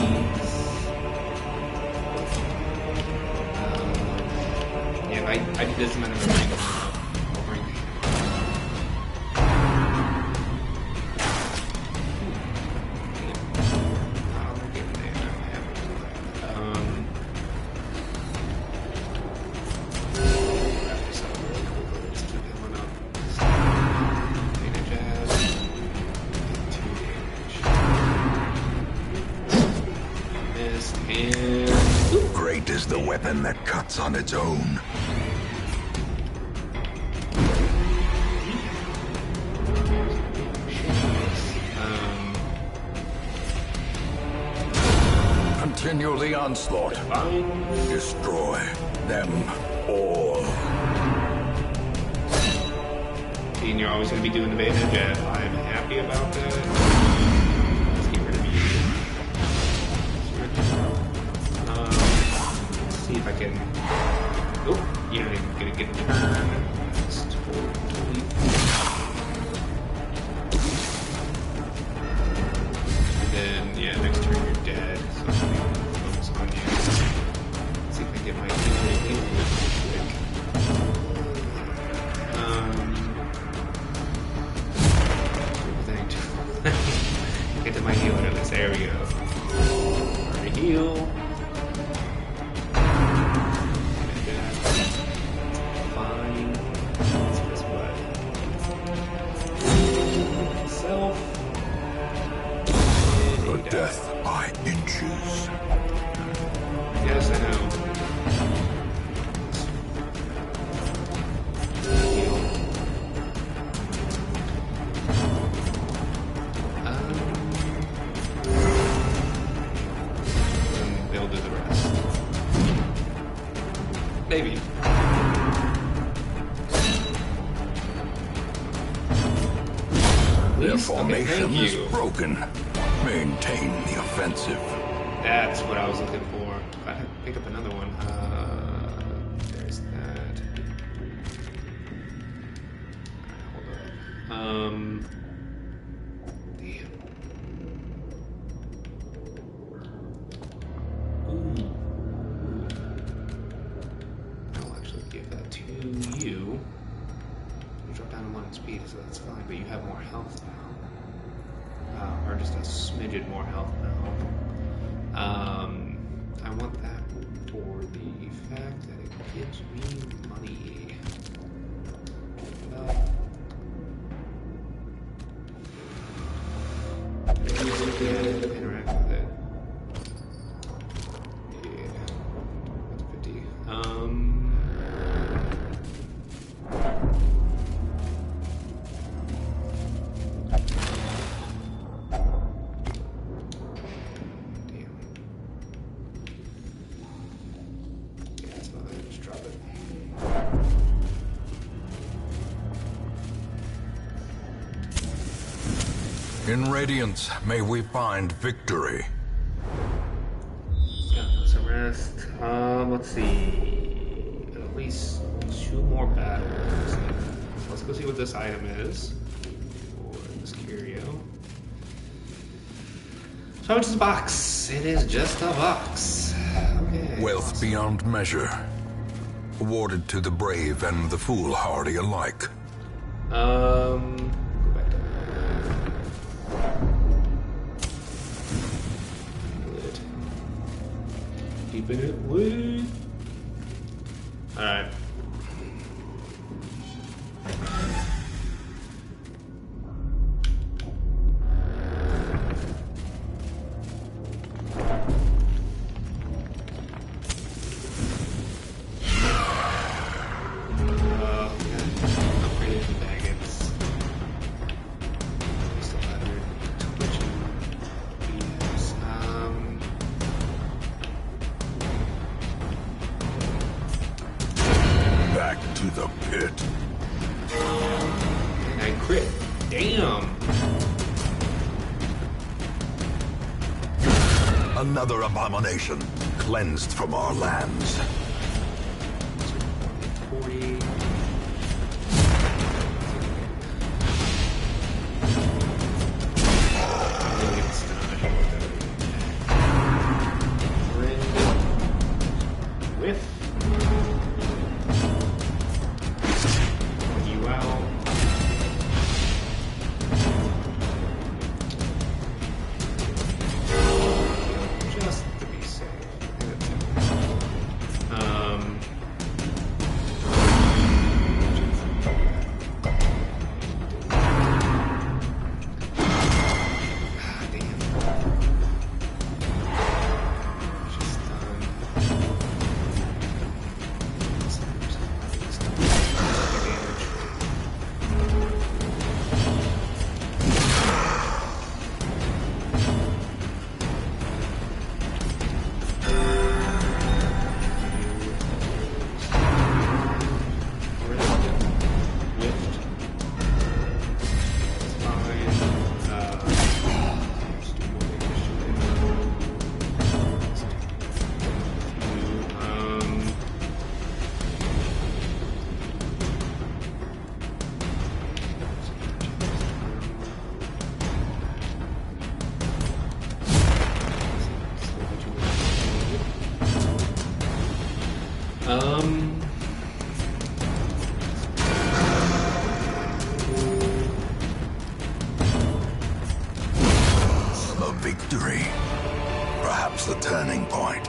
Yeah, I doesn't matter if I bring them up. I'll bring them. Great is the weapon that cuts on its own. Continue the onslaught. Destroy them all. And you're always going to be doing the Bayonet Jab. I'm happy about that. Let's get rid of you. See if I can. Oh, you're not even gonna get a turn. That's totally. And then, yeah, next turn you're dead. So I'm gonna focus on you. Let's see if I can get my heal really quick. Get to my heal at this area. Alright, heal. Death by inches. Yes, I know. Maybe. Their Okay, formation thank is you. broken. Maintain the offensive. That's what I was looking for. If I had to pick up another one. There's that. Alright, hold up. Damn. Ooh. I'll actually give that to you. You drop down to 1 in speed, so that's fine, but you have more health now. Or just a smidgen more health now. I want that for the fact that it gives me money. Interact with it. Yeah, that's 50. In Radiance, may we find victory. Yeah, some rest. Let's see. At least 2 more battles. Let's go see what this item is. For this curio. So how much is a box? It is just a box. Okay. Wealth beyond measure. Awarded to the brave and the foolhardy alike. Go back to lit. Keeping it lit. Alright. Back to the pit. I crit. Damn. Another abomination cleansed from our lands. 40. Whiff. You out. Just to be safe. A victory. Perhaps the turning point.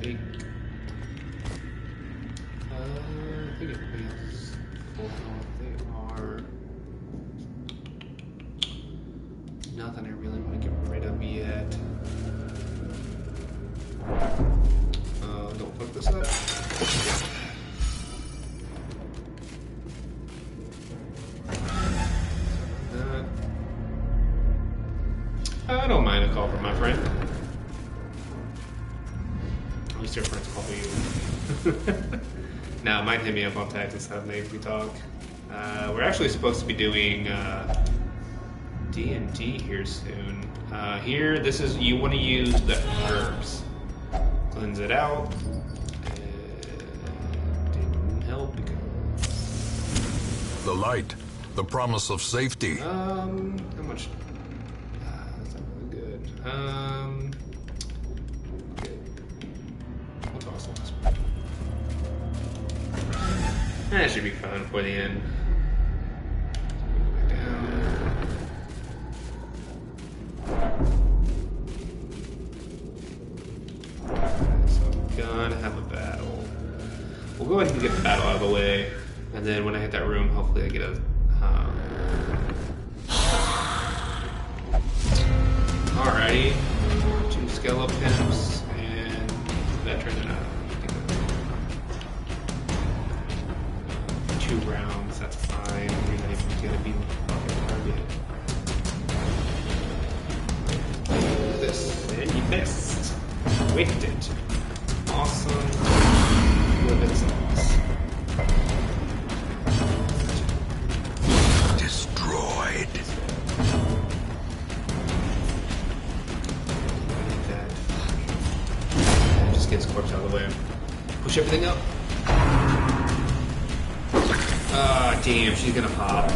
Take. I think it pays full health. They are nothing I really want to get rid of yet. Don't fuck this up. I don't mind a call from my friend. difference call you. Now, it might hit me up on text and suddenly if we talk. We're actually supposed to be doing D&D here soon. Here, this is, you want to use the herbs. Cleanse it out. Didn't help because... The light, the promise of safety. How much? That's not really good. Okay. We'll toss the last one. That should be fun for the end. Back down. So I'm gonna have a battle. We'll go ahead and get the battle out of the way, and then when I hit that room, hopefully I get a. Alrighty, 2 skeletons and veteran and 2 rounds. That's fine. You're not even gonna be fucking target. This and you missed. Whiffed it. Awesome. Living sauce. Destroyed. Just get his corpse out of the way. Push everything up. Ah, damn, she's gonna pop.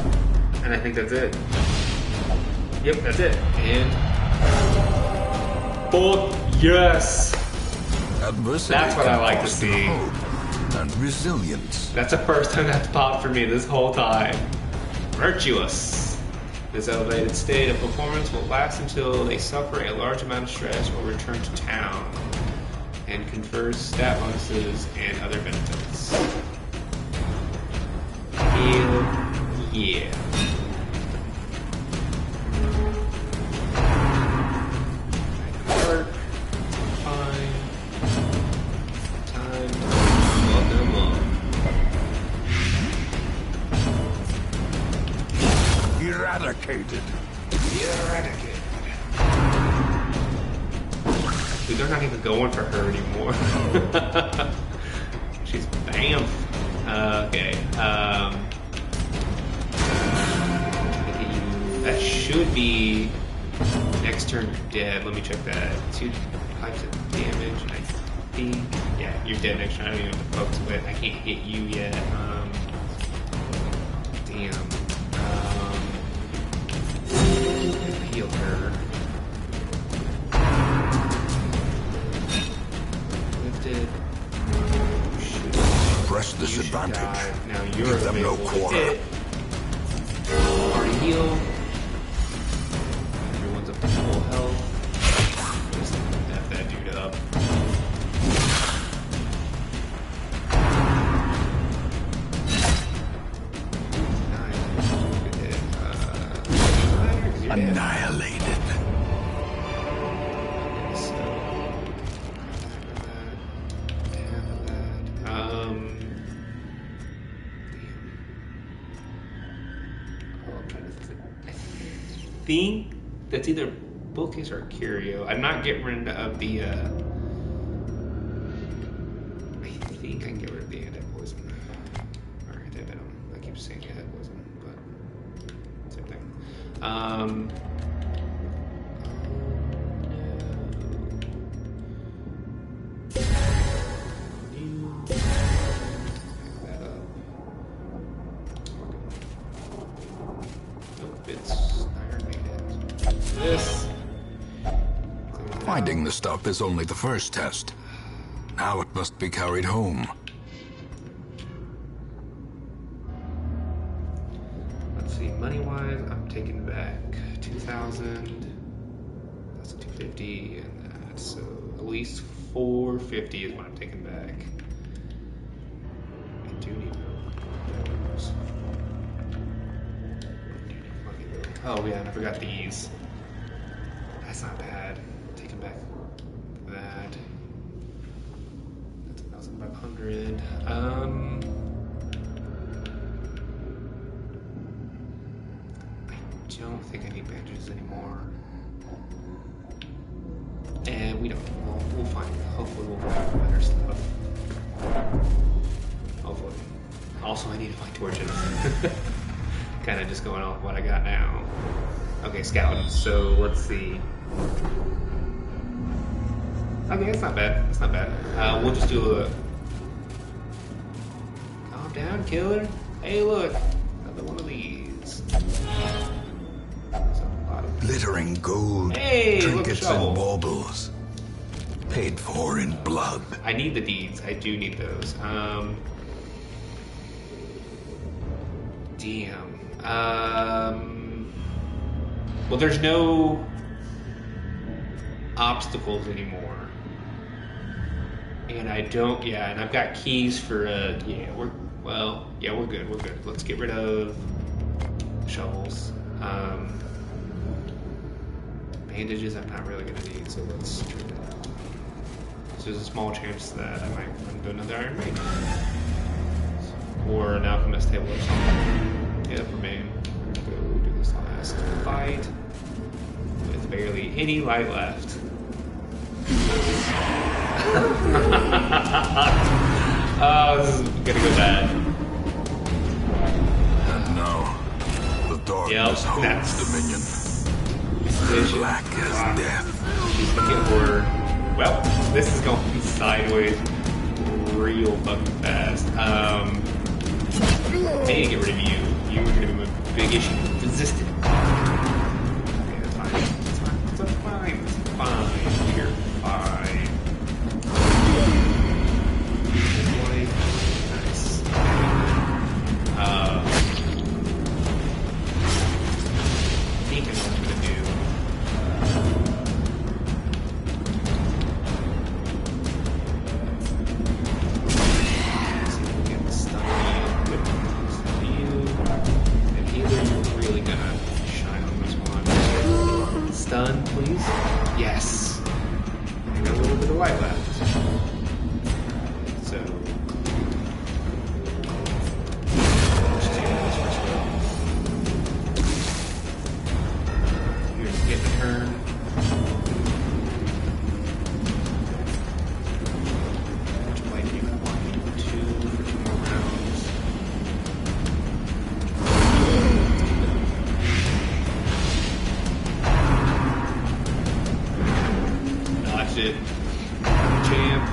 And I think that's it. Yep, that's it. And... fuck yes! Adversity. That's what I like to foster see. hope and resilience. That's the first time that's popped for me this whole time. Virtuous. This elevated state of performance will last until they suffer a large amount of stress or return to town, and confers stat bonuses and other benefits. Hell yeah. Work. Fine. Time. Love them up. Eradicated. Eradicated. Dude, they're not even going for her anymore. She's bam. Okay. That should be next turn you're dead. Let me check that. 2 types of damage. I think. Yeah, you're dead next turn. I don't even know what the focus with. I can't hit you yet. Damn. Heal her. Lifted. Press this You should advantage. die. Now you're Give them no available to quarter. hit. Already heal. Everyone's up to full health. Just F that dude up. Nice. Good hit. You're dead. Annihilated. So, I think that's either Bookcase or Curio. I'm not getting rid of the. I think I can get rid of the anti-poison. Or anti-venom. I keep saying anti-poison, but same thing. This. Finding the stuff is only the first test. Now it must be carried home. Let's see, money-wise, I'm taking back 2,000. That's 250, and that's so at least 450 is what I'm taking back. I do need those. Oh yeah, and I forgot these. That's not bad. Taking back that. That's 1,500. I don't think I need bandages anymore. And we don't. We'll find. Hopefully, we'll find better stuff. Hopefully. Also, I need to find torches. Kind of just going off what I got now. Okay, scouting. So let's see. Okay, that's not bad. That's not bad. We'll just do a. Calm down, killer. Hey, look, another one of these. Glittering gold, hey, trinkets and baubles, paid for in blood. I need the deeds. I do need those. Damn. Well, there's no obstacles anymore, and I don't. Yeah, and I've got keys for. Yeah, we're good. We're good. Let's get rid of shovels. Bandages I'm not really gonna need, so let's try that out. So there's a small chance that I might run into another Iron Maiden. Or an alchemist table or something. Yeah, for me. Go do this last fight with barely any light left. Oh, this is gonna go bad. And now, the darkness holds dominion. Black as death. She's gonna get horror. Well, this is going sideways real fucking fast. I need to get rid of you. You were gonna be my big issue. Resistant. Okay, that's fine. That's fine. That's fine. That's fine. You're fine. Nice. I think I'm gonna do. Stun, please. Yes. I got a little bit of light left. So. Here's get the turn. Which light do you want? 2 for 2 more rounds. It. Champ.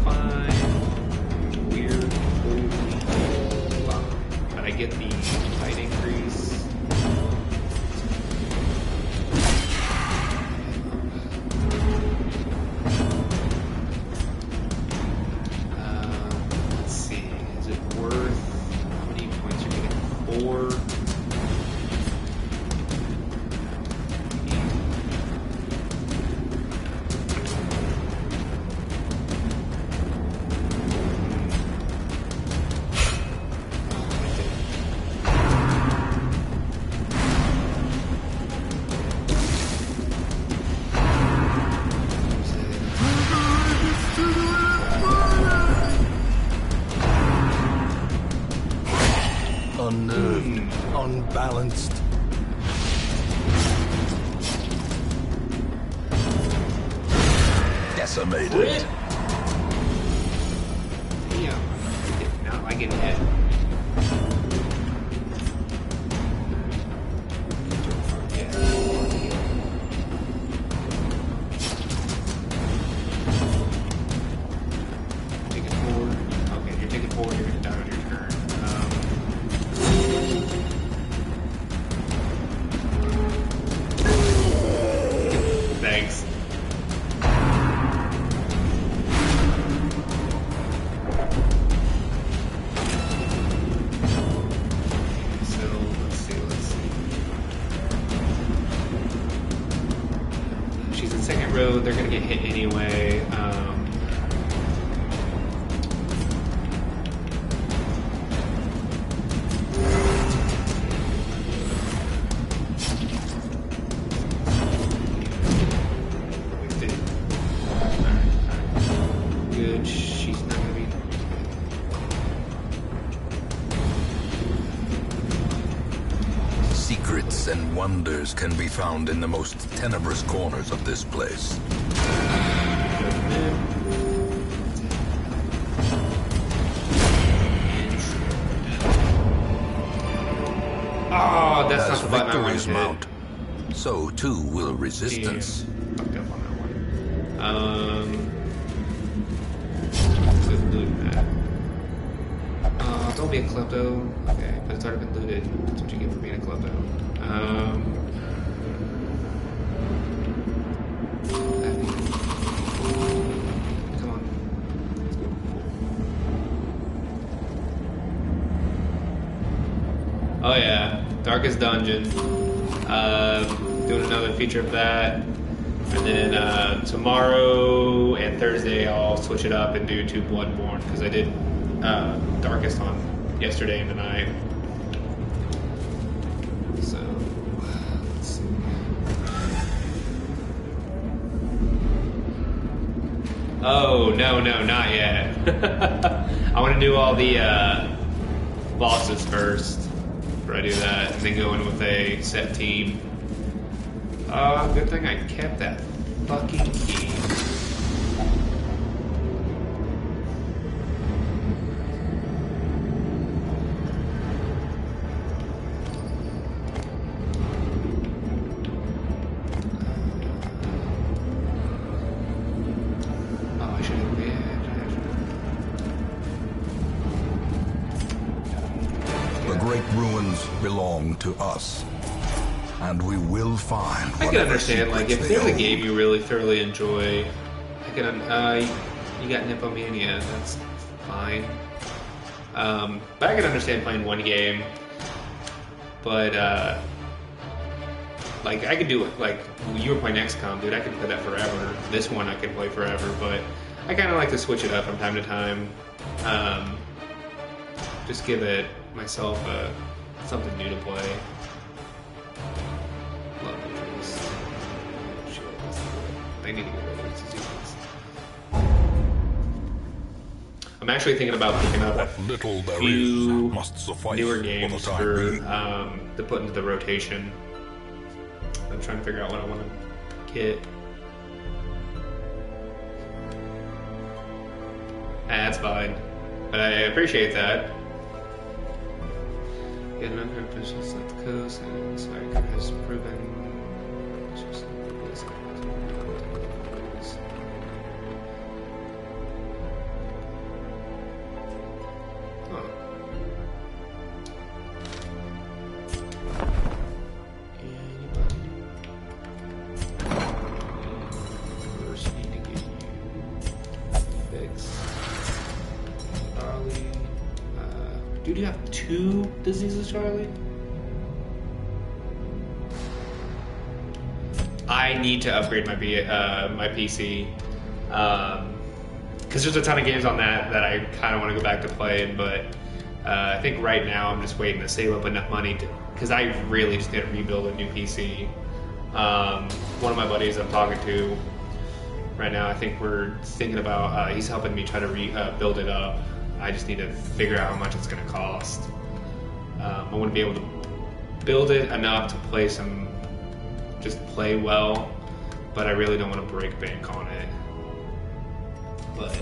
Fine. Weird. But I get the height increase. Let's see. Is it worth how many points you're getting? 4. Unnerved, unbalanced. Decimated. Damn. Did not like it hit. Take it forward. Okay, you're taking forward, you're gonna die on your turn. Thanks. So let's see. She's in second row. They're gonna get hit anyway. Good. She's not gonna be. Secrets secrets and wonders can be found in the most tenebrous corners of this place. Oh, that's As not the button I wanted victories to hit. mount, so too will resistance. Damn. Fucked up on that one. Let's loot that. Don't be a klepto. Okay, but it's already been looted. That's what you get for being a klepto. Come on. Let's go. Oh yeah, Darkest Dungeon. Doing another feature of that. And then tomorrow and Thursday I'll switch it up and do 2 Bloodborne, because I did Darkest on yesterday and tonight. So, let's see. Oh, no, not yet. I want to do all the bosses first before I do that, and then go in with a set team. Good thing I kept that fucking key. Oh, I should have been. The great ruins belong to us, and we will find. I can understand, like, if there's a game you really thoroughly enjoy, I can, you got Nipomania, that's fine. But I can understand playing one game, but, like, I could do it, like, you were playing XCOM, dude, I could play that forever. This one I could play forever, but I kind of like to switch it up from time to time. Just give it myself something new to play. They need to get rid of diseases. I'm actually thinking about picking up a little there few must suffice newer for the games time for being. to put into the rotation. I'm trying to figure out what I want to get. That's fine, but I appreciate that. Get an unfinished at the coast, and Sniper has proven. Dude, you have 2 diseases, Charlie? I need to upgrade my my PC. Because there's a ton of games on that I kind of want to go back to playing, but I think right now I'm just waiting to save up enough money to, because I really just need to rebuild a new PC. One of my buddies I'm talking to right now, I think we're thinking about, he's helping me try to build it up. I just need to figure out how much it's going to cost. I want to be able to build it enough to play just play well, but I really don't want to break bank on it. But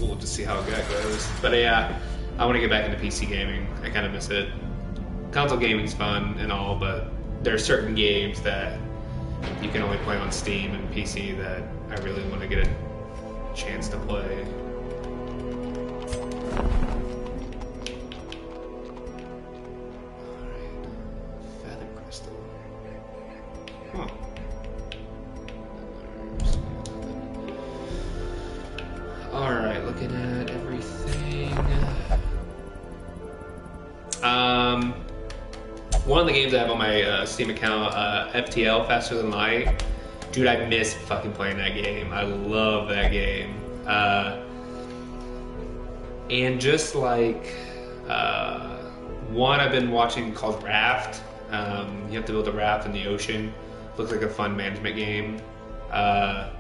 we'll just see how that goes. But yeah, I want to get back into PC gaming. I kind of miss it. Console gaming's fun and all, but there are certain games that you can only play on Steam and PC that I really want to get a chance to play. Huh. Alright, looking at everything. One of the games I have on my Steam account, FTL, Faster Than Light. Dude, I miss fucking playing that game. I love that game. And just like one I've been watching called Raft. You have to build a raft in the ocean. Looks like a fun management game. I've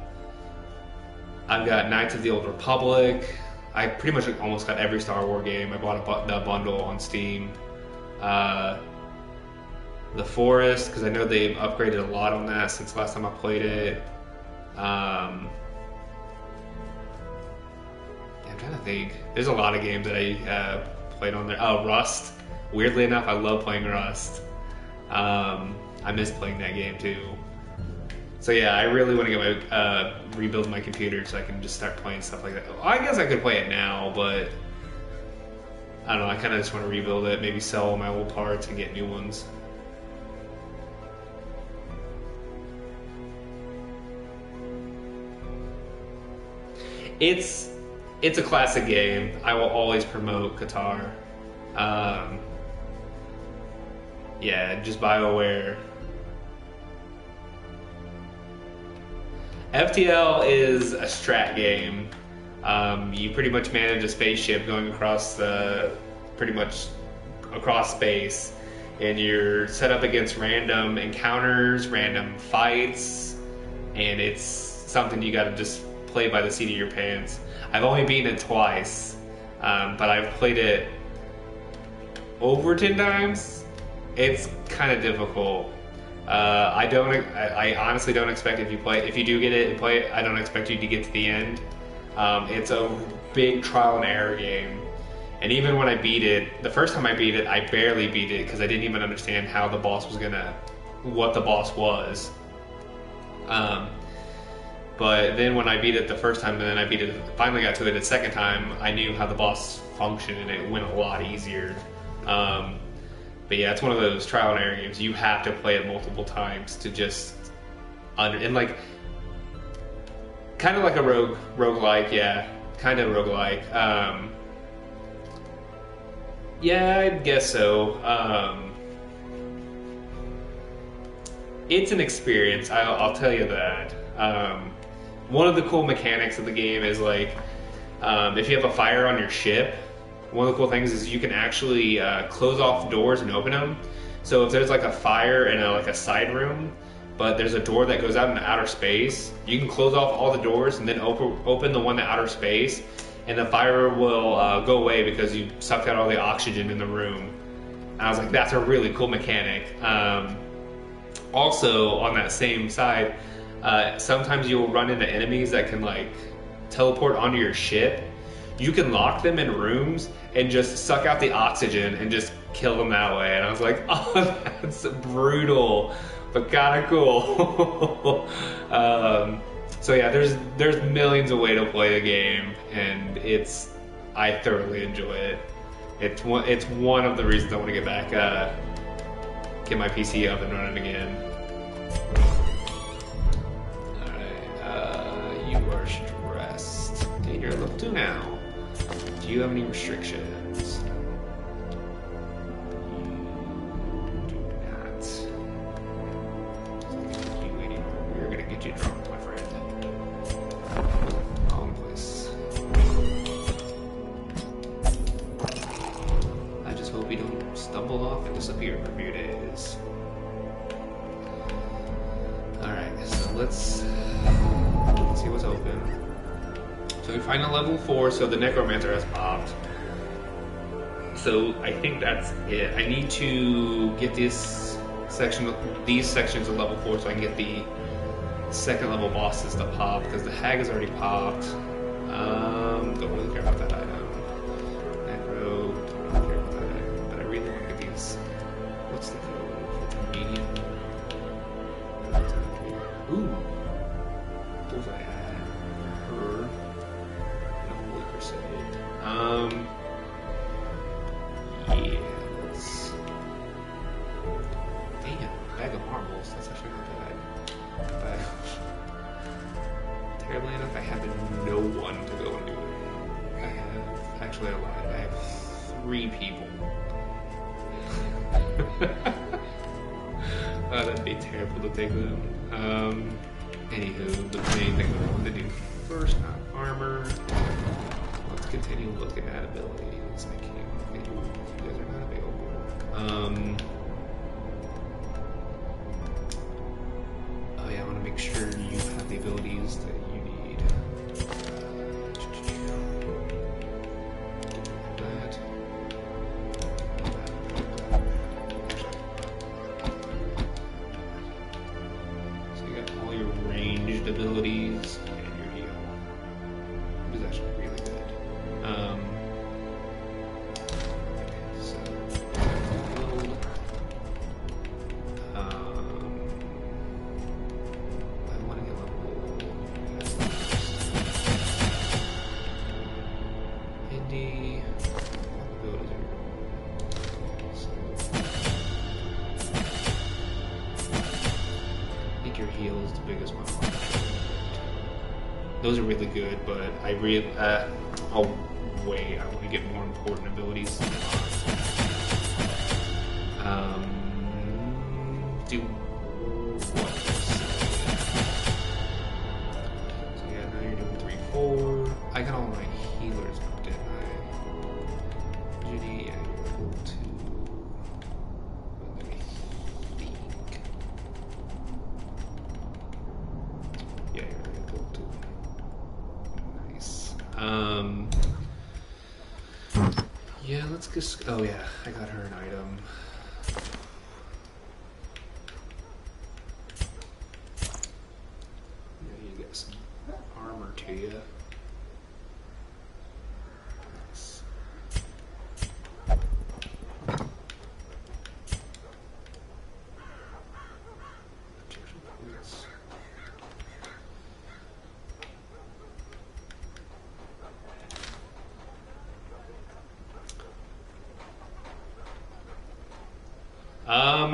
got Knights of the Old Republic. I pretty much almost got every Star Wars game. I bought the bundle on Steam. The Forest, because I know they've upgraded a lot on that since last time I played it. I'm trying to think. There's a lot of games that I played on there. Oh, Rust. Weirdly enough, I love playing Rust. I miss playing that game too. So yeah, I really want to get rebuild my computer so I can just start playing stuff like that. I guess I could play it now, but I don't know. I kind of just want to rebuild it. Maybe sell all my old parts and get new ones. It's a classic game. I will always promote Qatar. Yeah, just BioWare. FTL is a strat game. You pretty much manage a spaceship going across pretty much across space, and you're set up against random encounters, random fights, and it's something you got to just play by the seat of your pants. I've only beaten it twice, but I've played it over 10 times. It's kind of difficult. I honestly don't expect if you do get it and play it, I don't expect you to get to the end. It's a big trial and error game. And even when I beat it, the first time I beat it, I barely beat it because I didn't even understand how the boss what the boss was. But then when I beat it the first time, and then finally got to it the second time, I knew how the boss functioned, and it went a lot easier. But yeah, it's one of those trial and error games. You have to play it multiple times to just and like kind of like a roguelike, yeah, kind of roguelike. Yeah, I guess so. It's an experience. I'll tell you that. One of the cool mechanics of the game is like if you have a fire on your ship, one of the cool things is you can actually close off doors and open them. So if there's like a fire in a side room, but there's a door that goes out into outer space, you can close off all the doors and then open the one to outer space, and the fire will go away because you sucked out all the oxygen in the room. And I was like, that's a really cool mechanic. Also, on that same side, sometimes you'll run into enemies that can like teleport onto your ship. You can lock them in rooms and just suck out the oxygen and just kill them that way. And I was like, oh, that's brutal, but kind of cool. So yeah, there's millions of ways to play the game, and I thoroughly enjoy it. It's one of the reasons I want to get back, get my PC up and running again. Alright, you are stressed. And you're level 2 now. Do you have any restrictions? You do not. You anymore. We're gonna get you drunk, my friend. Wrong place. I just hope you don't stumble off and disappear for a few days. Alright, so let's see what's open. So we find a level 4, so the Necromancer has popped. So I think that's it. I need to get these sections of level 4 so I can get the second level bosses to pop, because the Hag has already popped. Don't really care about that item. Necro, don't care about that item. But I really want to get these. What's the code for medium? Ooh. Those I had. Her. Holy Crusade. Yeah, let's... Damn, bag of marbles. That's actually not bad. But terribly enough, I have no one to go and do it. I have... Actually, I lied. I have 3 people. Oh, that'd be terrible to take them. Anywho, the main thing I wanted to do first, not armor. Let's continue looking at abilities. I can't. You guys are not available. Oh yeah, I want to make sure you have the abilities that you need. That. see. I think your heal is the biggest one. Those are really good, but I'll wait. I want to get more important abilities. Do what? So yeah, now you're doing 3, 4. I got all my healers up, didn't I? Judy, yeah, you're level 2. Let me think. Yeah, you're level 2. Nice. Yeah, let's just. Oh yeah, I got her an item. Yeah, you get some armor to you. Nice.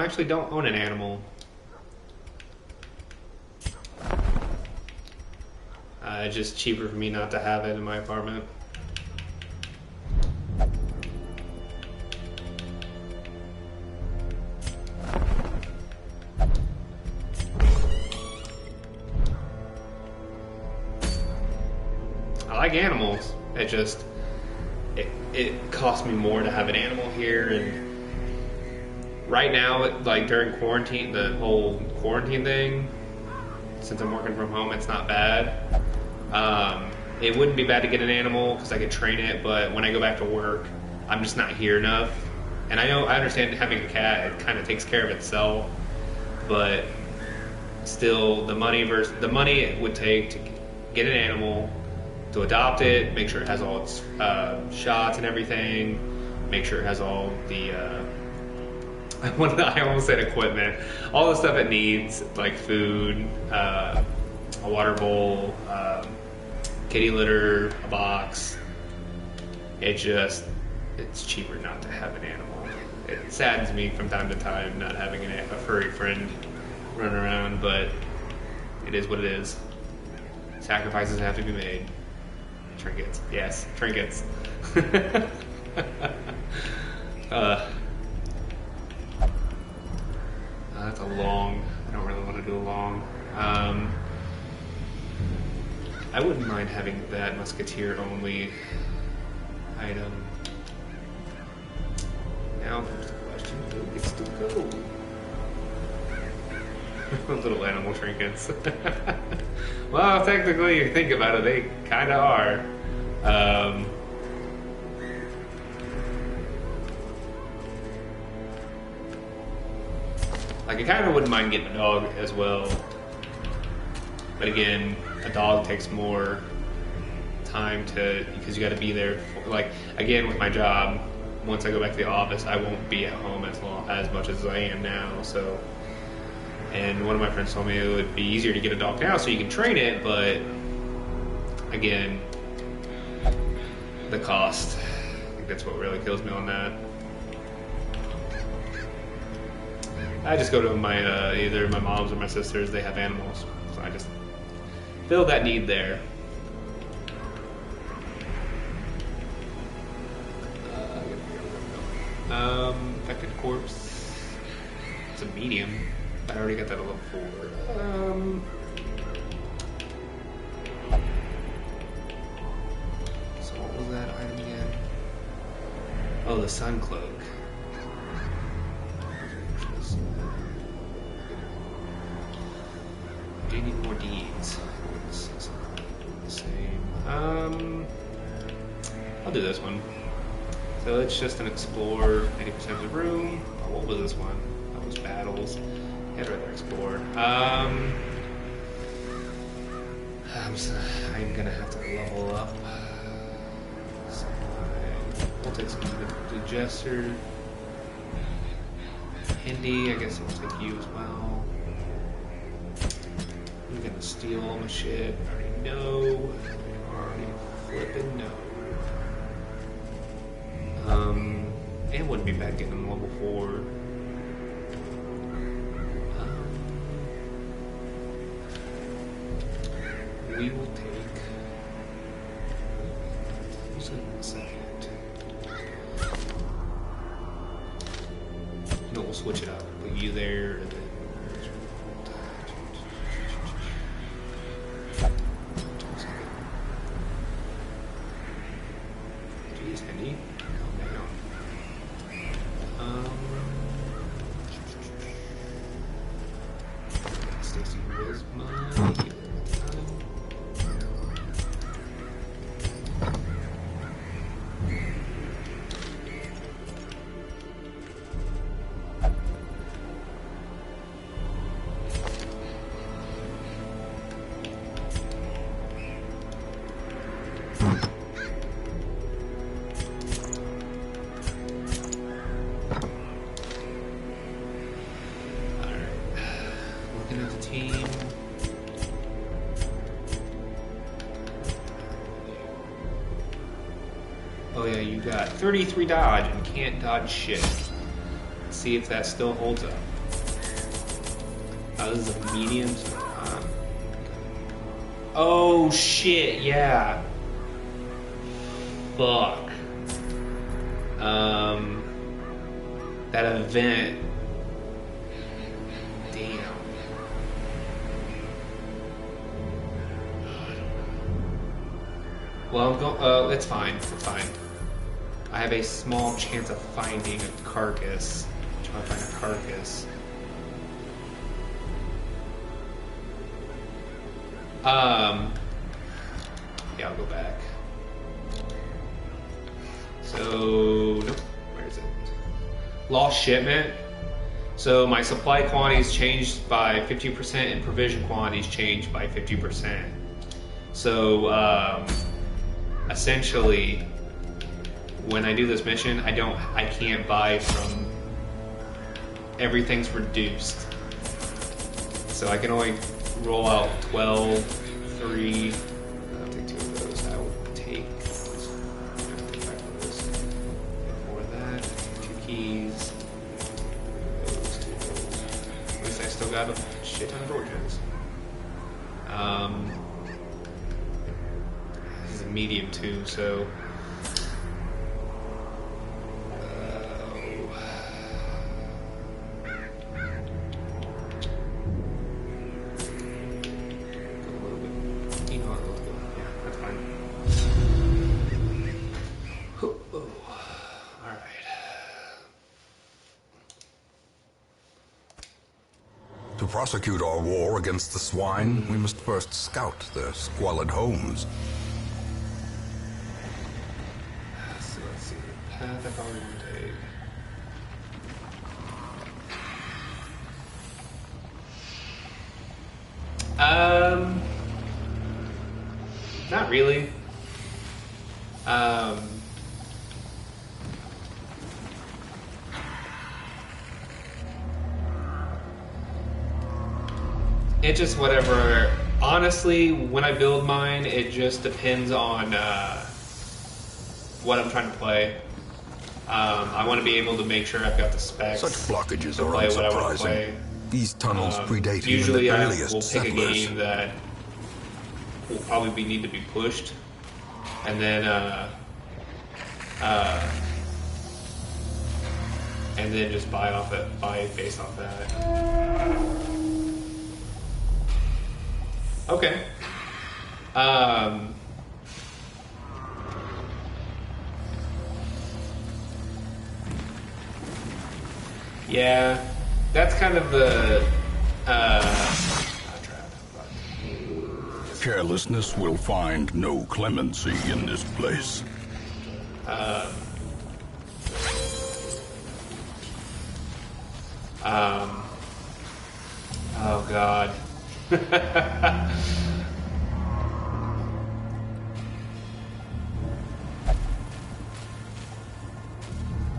Actually don't own an animal. It's just cheaper for me not to have it in my apartment. I like animals. It costs me more to have an animal here, and right now, like during quarantine, the whole quarantine thing, since I'm working from home, it's not bad. It wouldn't be bad to get an animal because I could train it, but when I go back to work, I'm just not here enough. And I understand having a cat, it kind of takes care of itself, but still, the money it would take to get an animal, to adopt it, make sure it has all its shots and everything, make sure it has all the I almost said equipment. All the stuff it needs, like food, a water bowl, kitty litter, a box. It's cheaper not to have an animal. It saddens me from time to time not having a furry friend run around, but it is what it is. Sacrifices have to be made. Trinkets. Yes, trinkets. That's a long. I don't really want to do a long. I wouldn't mind having that musketeer only item. Now comes the question: who gets to go? Little animal trinkets. Well, technically, you think about it, they kind of are. Like, I kind of wouldn't mind getting a dog as well. But again, a dog takes more time because you got to be there. Like, again, with my job, once I go back to the office, I won't be at home as much as I am now. So, and one of my friends told me it would be easier to get a dog now so you can train it, but again, the cost. I think that's what really kills me on that. I just go to my either my mom's or my sister's. They have animals, so I just fill that need there. Infected corpse. It's a medium. I already got that at level 4. So what was that item again? Oh, the sun cloak. Do you need more deeds? The same. I'll do this one. So it's just an explore, 80% of the room. Oh, what was this one? That was battles. I'd rather explore. I'm gonna have to level up. So we'll take some of the Jester. Hindi, I guess I'll take you as well. I'm gonna steal all my shit. I already know. I already flipping know. It wouldn't be bad getting them level 4. We will take... Who's in a second? No, we'll switch it up. Put you there, and then... Jeez, Henny. Calm down. Stacy was my healer. Oh yeah, you got 33 dodge and can't dodge shit. Let's see if that still holds up. Oh, this is a medium. Oh shit, yeah. Fuck. That event. Damn. Well, I'm going. It's fine. It's fine. I have a small chance of finding a carcass. Try to find a carcass. Yeah, I'll go back. So, nope. Where is it? Lost shipment. So my supply quantities changed by 50% and provision quantities changed by 50%. So, essentially, when I do this mission, I can't buy from, everything's reduced. So I can only roll out 12, 3, I'll take 2 of those. I will take 5 of those. For that, 2 keys. Those 2 of those. At least I still got a shit ton of origins. This is a medium too, so. To prosecute our war against the swine, we must first scout their squalid homes. So let's see. Path I probably want to take. Not really. It just whatever. Honestly, when I build mine, it just depends on what I'm trying to play. I want to be able to make sure I've got the specs. Such blockages to are play what I want to unsurprising. play. These tunnels predate Usually, even the I earliest will pick a settlers. game that will probably need to be pushed, and then just buy based off that. Okay. Yeah, that's kind of the Carelessness will find no clemency in this place. Oh God.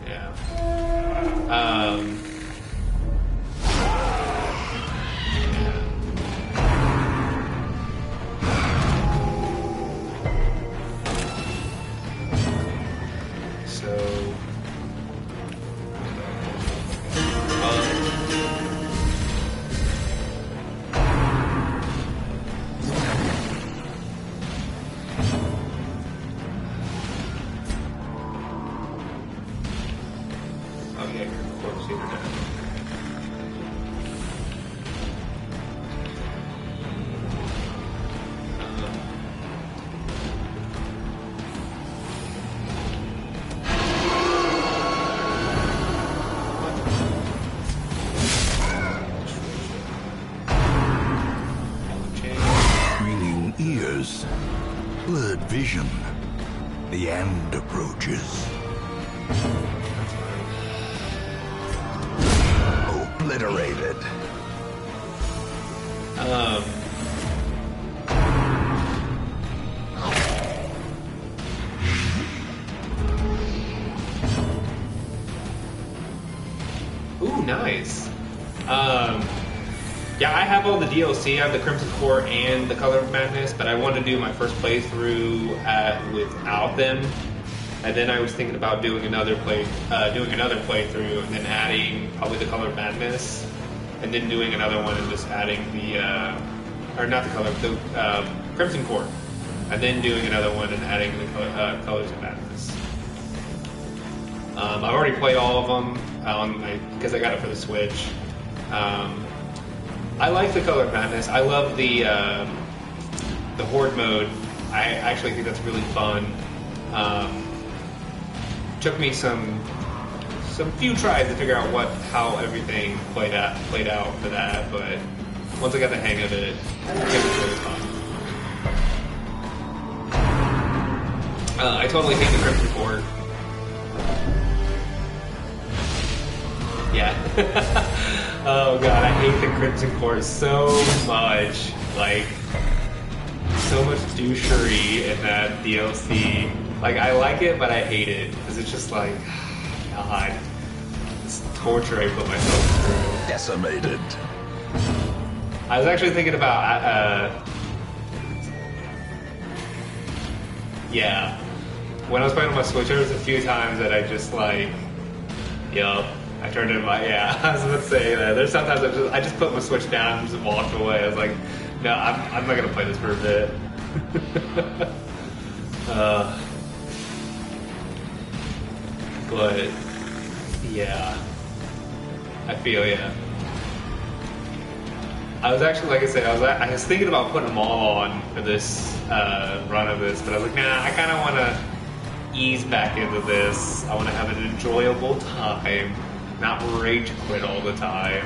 Yeah. So get your corpse either now. Ringing ears, blurred vision. The end approaches. Obliterated. Ooh, nice. Yeah, I have all the DLC. I have the Crimson Core and the Color of Madness, but I want to do my first playthrough without them. And then I was thinking about doing another playthrough, and then adding probably the Color of Madness, and then doing another one and just adding the Crimson Core, and then doing another one and adding the Colors of Madness. I've already played all of them because I got it for the Switch. I like the Color of Madness. I love the Horde mode. I actually think that's really fun. Took me some few tries to figure out how everything played out for that, but once I got the hang of it, it was really fun. I totally hate the Crimson Core. Yeah. Oh god, I hate the Crimson Core so much. Like, so much douchery in that DLC. Like, I like it, but I hate it. Because it's just like, god. It's torture I put myself through. Decimated. I was actually thinking about, yeah. When I was playing on my Switch, there was a few times that I just like, yup. I turned in my, yeah, I was about to say that. There's sometimes I just put my Switch down and just walked away. I was like, no, I'm not going to play this for a bit. But, yeah. I feel, yeah. I was actually, like I said, I was thinking about putting them all on for this run of this, but I was like, nah, I kind of want to ease back into this. I want to have an enjoyable time. Not rage quit all the time.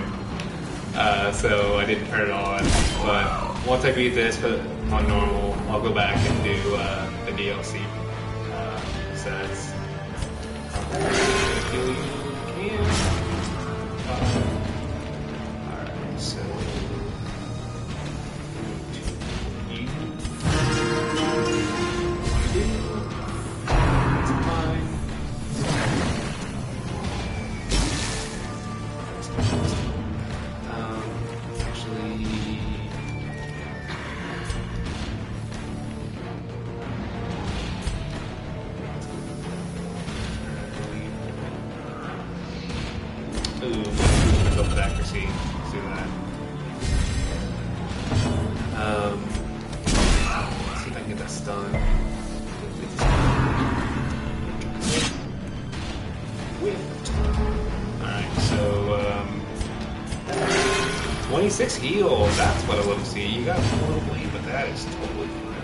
So I didn't turn it on. But once I beat this on normal, I'll go back and do the DLC sets. Alright, so heal, that's what I love to see. You got a little bleed, but that is totally fine.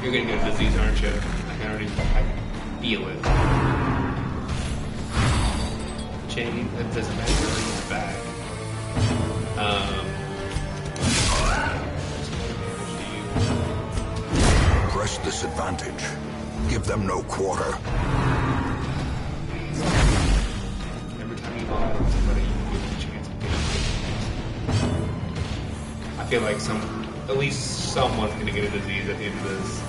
You're gonna get a disease, aren't you? I can feel it. Chain, that doesn't matter, it's back. Press this advantage. Give them no quarter. I feel like at least someone's gonna get a disease at the end of this.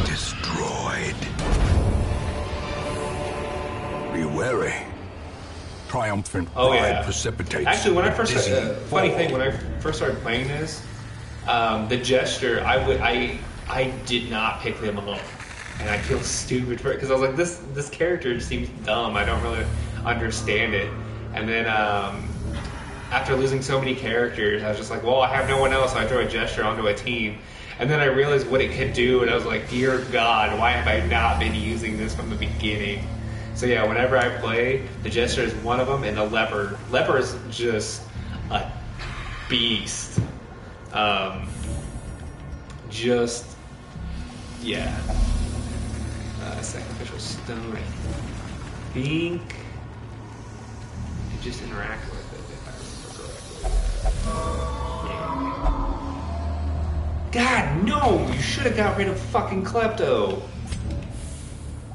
Destroyed. Be wary. Triumphant pride precipitates. Actually, when I first funny thing, when I first started playing this, The Jester, I did not pick them up, and I feel stupid for it because I was like, this character seems dumb. I don't really understand it. And then after losing so many characters, I was just like, well, I have no one else. So I throw a Jester onto a team, and then I realized what it could do, and I was like, dear God, why have I not been using this from the beginning? So yeah, whenever I play, the Jester is one of them, and the Leper. Leper is just a beast. Yeah. Sacrificial Stone, I think. You just interact with it, if I remember correctly. Yeah. God, no! You should have got rid of fucking Klepto.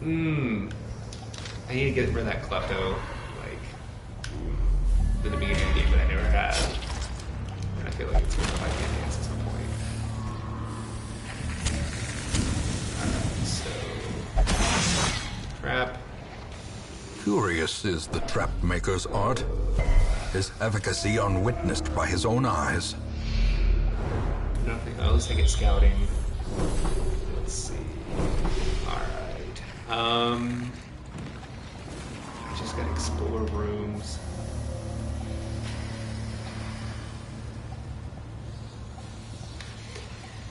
I need to get rid of that Klepto, like, in the beginning of the game, but I never have. And I feel like it's going to fight the dance at some point. Alright, so... Trap. Curious is the trap maker's art, his efficacy unwitnessed by his own eyes. Nothing. Oh, at least I get scouting. Let's see. Alright. I just gotta explore rooms.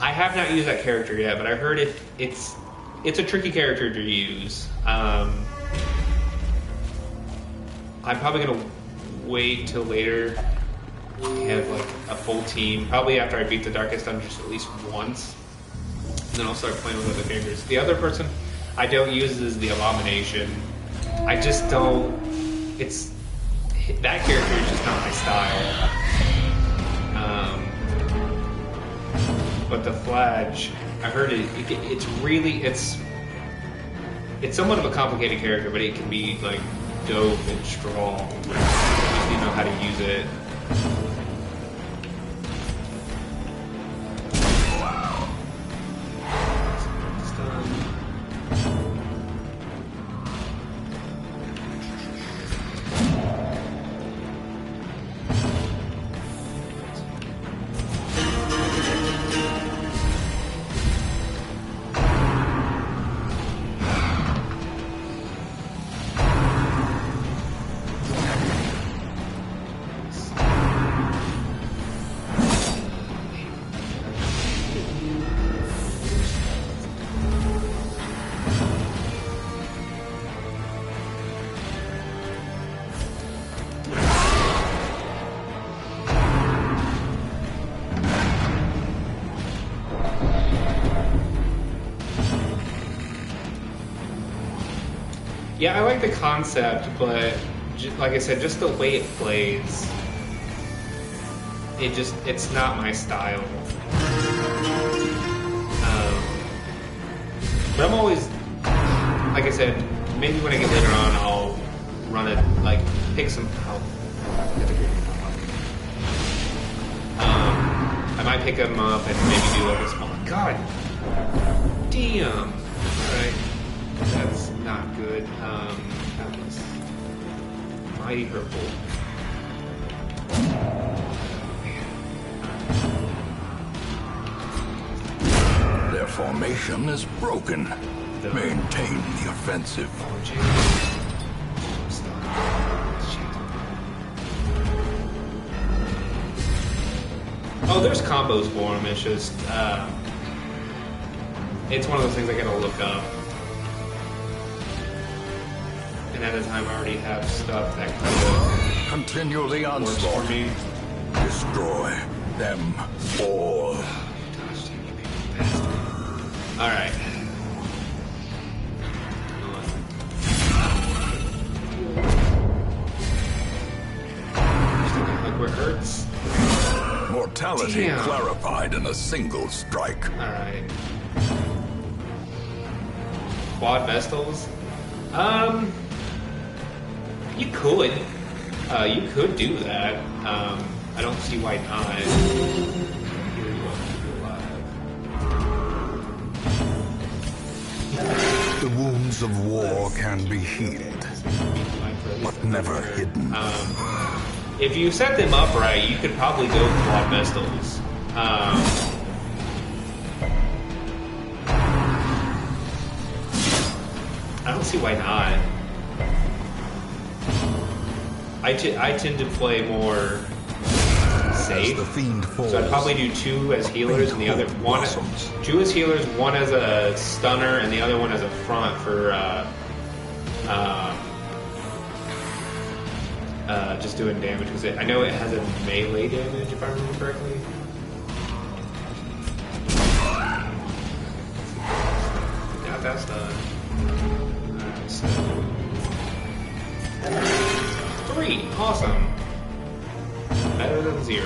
I have not used that character yet, but I heard it's a tricky character to use. I'm probably gonna wait till later. Have like a full team, probably after I beat the Darkest Dungeons at least once, and then I'll start playing with other characters. The other person I don't use is the Abomination. I just don't. It's that character is just not my style. But the Fladge, I heard it's really it's somewhat of a complicated character, but it can be like dope and strong if you know how to use it. Yeah, I like the concept, but like I said, just the way it plays, it's not my style. But I'm always, like I said, maybe when I get later on, I'll run it, like, pick some, I might pick them up and maybe do like a small, God damn, alright. That's not good. That was mighty purple. Their formation is broken. Maintain the offensive. Oh, there's combos for him. It's just, it's one of those things I gotta look up. And at a time I already have stuff that kind Continue the of works for onslaught. me. Destroy them all. Alright. Look where it hurts. Mortality Damn. clarified in a single strike. Alright. Quad Vestals? You could. You could do that. I don't see why not. Here you are. The wounds of war can be healed, but never hidden. If you set them up right, you could probably go Quad Vestals. see why not. I tend to play more safe. As the fiend falls, So I'd probably do 2 as healers and the other one. 2 as healers, 1 as a stunner, and the other one as a front for just doing damage. Because I know it has a melee damage, if I remember correctly. Got that stun. Alright, so 3, awesome. Better than 0.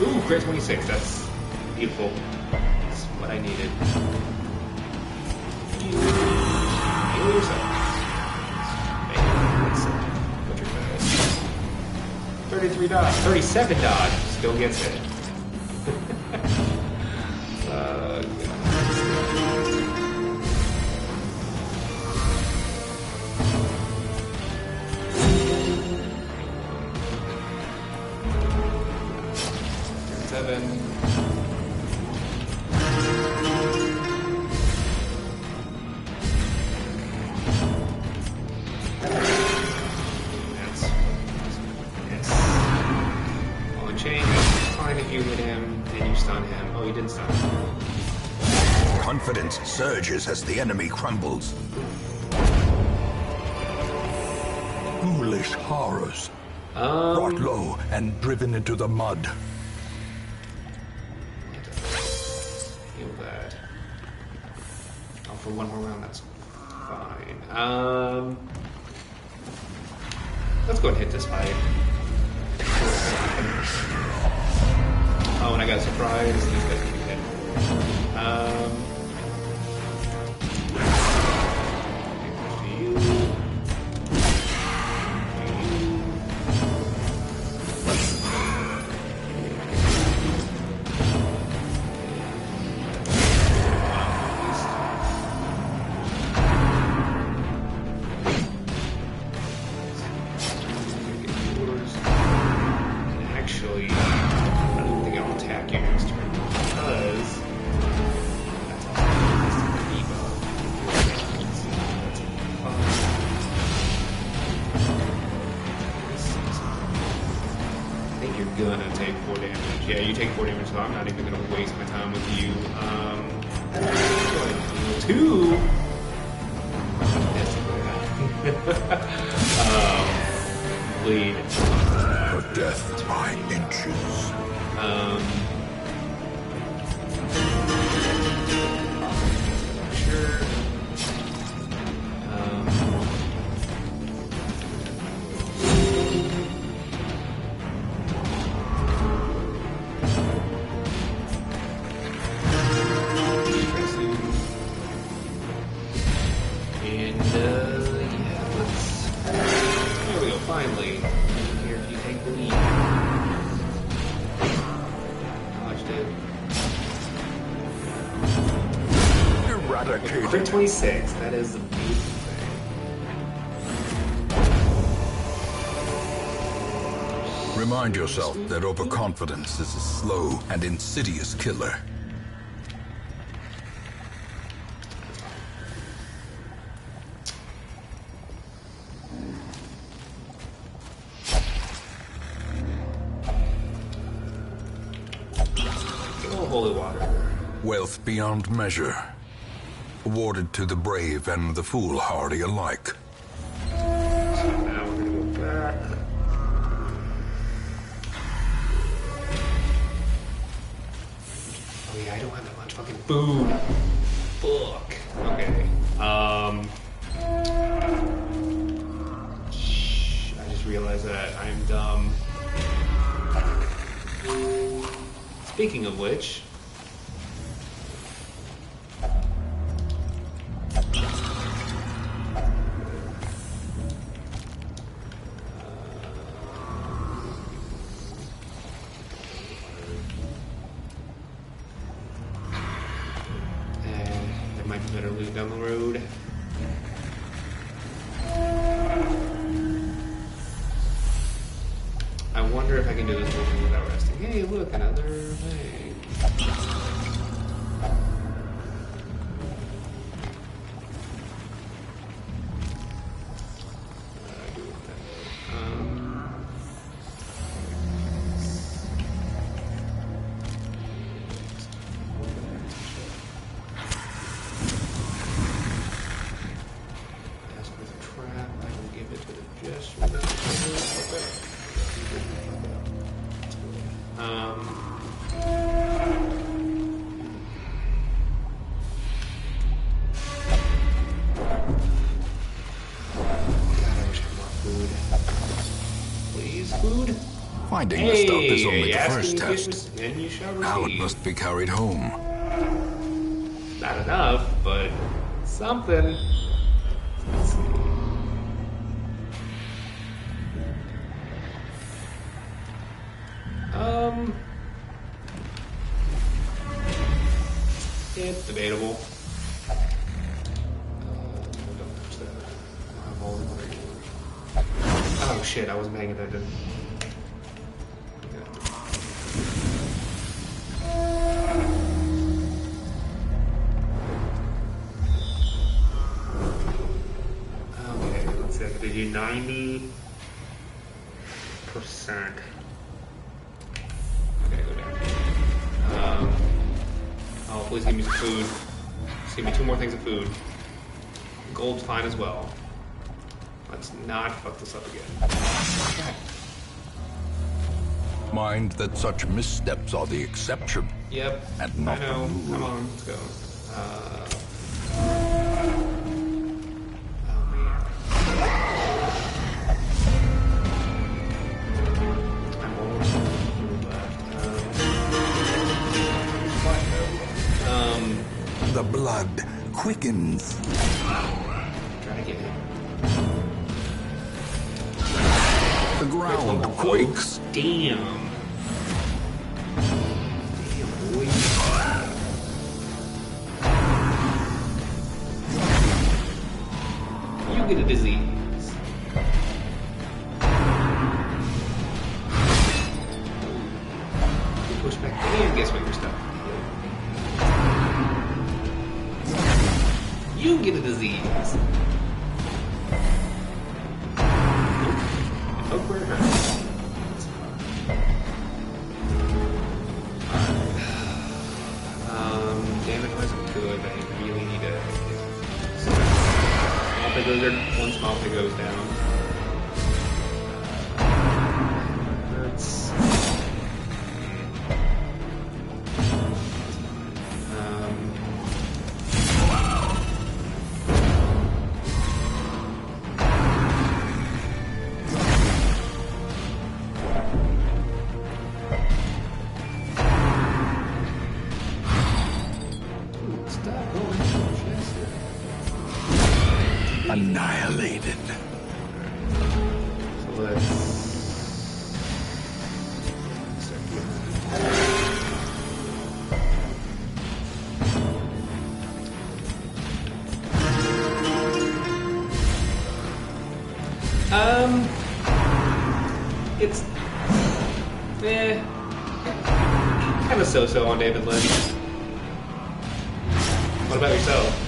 Ooh, crit 26. That's beautiful. That's what I needed. Heal yourself. What's your bonus? 33 dodge. 37 dodge. Still gets it. Confidence surges as the enemy crumbles. Foolish horrors. Brought low and driven into the mud. Heal that. Oh, for 1 more round, that's fine. Let's go and hit this fight. Oh, and I got surprised. These guys can be hit. Actually, I don't think I'll attack you next turn because that's also a debuff. I think you're gonna take 4 damage. Yeah, you take 4 damage, so I'm not even gonna waste my time with you. Go ahead and heal 2. Bleed. Her death by inches. Sure. And yeah, let's. There we go. Finally, here you take the lead. Dodged it. Eradicated. Crit 26. That is the beautiful thing. Remind yourself that overconfidence is a slow and insidious killer. Oh, holy water. Wealth beyond measure. Awarded to the brave and the foolhardy alike. Now we're gonna go back. Oh yeah, I don't have that much fucking food. Fuck. Okay. I just realized that I'm dumb. Speaking of which. I wonder if I can do this whole thing without resting. Hey, look, another thing. Finding the stuff is only the first test. And you shall Now it receive. must be carried home. Not enough, but something. Let's see. It's debatable. Don't touch that. Oh shit, I wasn't paying attention. Okay, let's see. I could do 90%. Okay, go down. Oh, please give me some food. Just give me 2 more things of food. Gold's fine as well. Let's not fuck this up again. God. Mind that such missteps are the exception. Yep. And not I know. the rule. Come on, let's go. Oh man. I'm almost left. The blood quickens. Try to get it. The ground quakes. Damn. Damn, boy. You get a disease. You push back and guess what you're stuck. You get a disease. Look where it hurts. Damage wasn't good, but I really need to. Small pig lizard, 1 small pig goes down. Hurts. Annihilated. So let's start it's kind of so-so on David Lynch. What about yourself?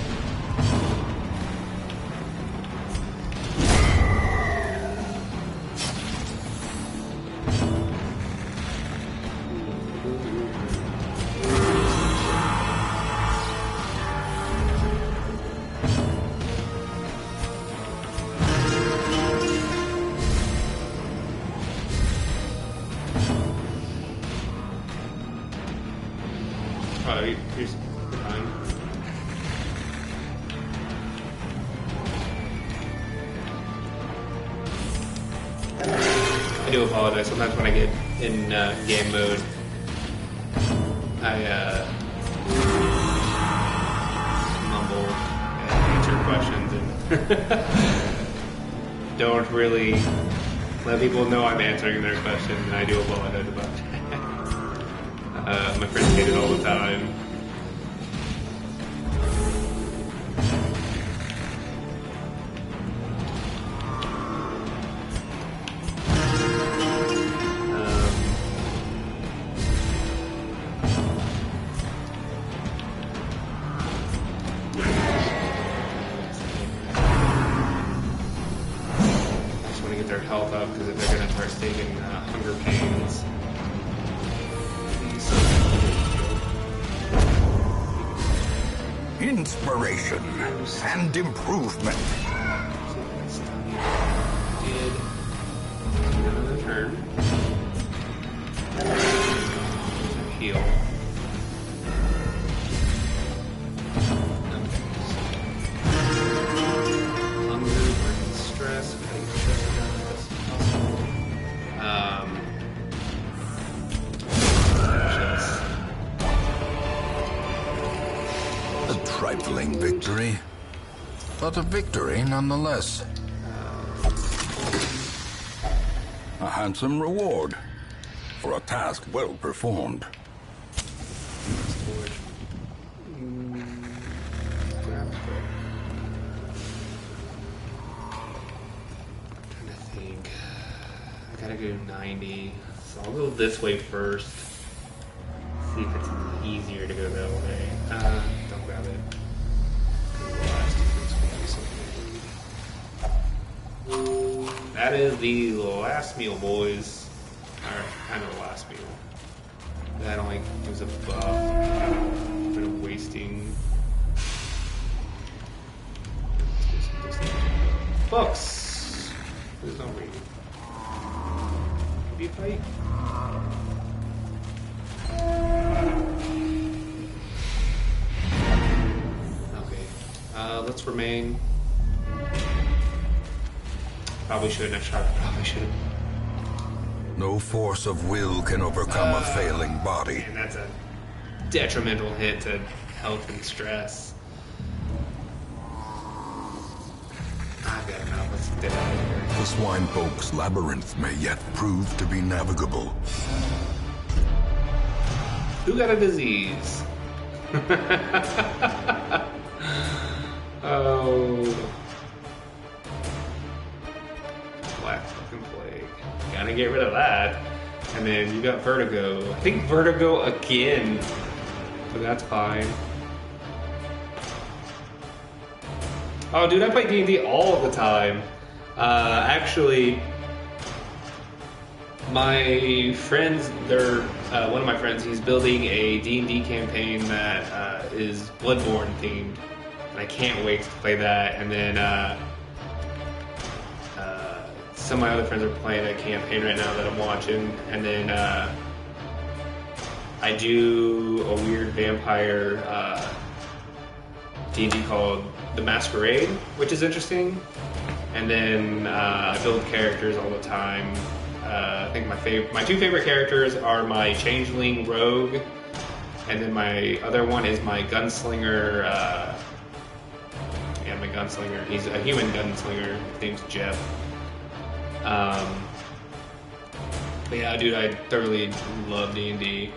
Here's the time. I do apologize. Sometimes when I get in game mode, I mumble and answer questions and don't really let people know I'm answering their questions, and I do apologize about that. My friends hate it all the time. get their health up because if they're going to start taking hunger pains. Inspiration and improvement. Did another turn. Heal. Hunger, brain stress. Gotta get stress down as best as possible. A trifling victory, but a victory nonetheless. A handsome reward for a task well performed. Storage. Grab book. Trying to think. I gotta go 90. So I'll go this way first. See if it's easier to go that way. Don't grab it. That is the last meal, boys. Or kind of the last meal. That only gives a buff. Bit of wasting. Books. There's no reading. Maybe fight. Okay. Let's remain. Probably shouldn't have shot. Probably should have. No force of will can overcome a failing body. And that's a detrimental hit to health and stress. I've got enough. Let's get out of here. The swine folk's labyrinth may yet prove to be navigable. Who got a disease? Oh. Black fucking plague. Gotta get rid of that. And then you got vertigo. I think vertigo again. But that's fine. Oh, dude, I play D&D all the time. Actually, my friends, one of my friends, he's building a D&D campaign that is Bloodborne themed. And I can't wait to play that. And then some of my other friends are playing that campaign right now that I'm watching. And then I do a weird vampire D&D called The Masquerade, which is interesting. And then I build characters all the time. I think my two favorite characters are my Changeling Rogue, and then my other one is my Gunslinger. My Gunslinger. He's a human gunslinger. His name's Jeff. But yeah, dude, I thoroughly love D&D.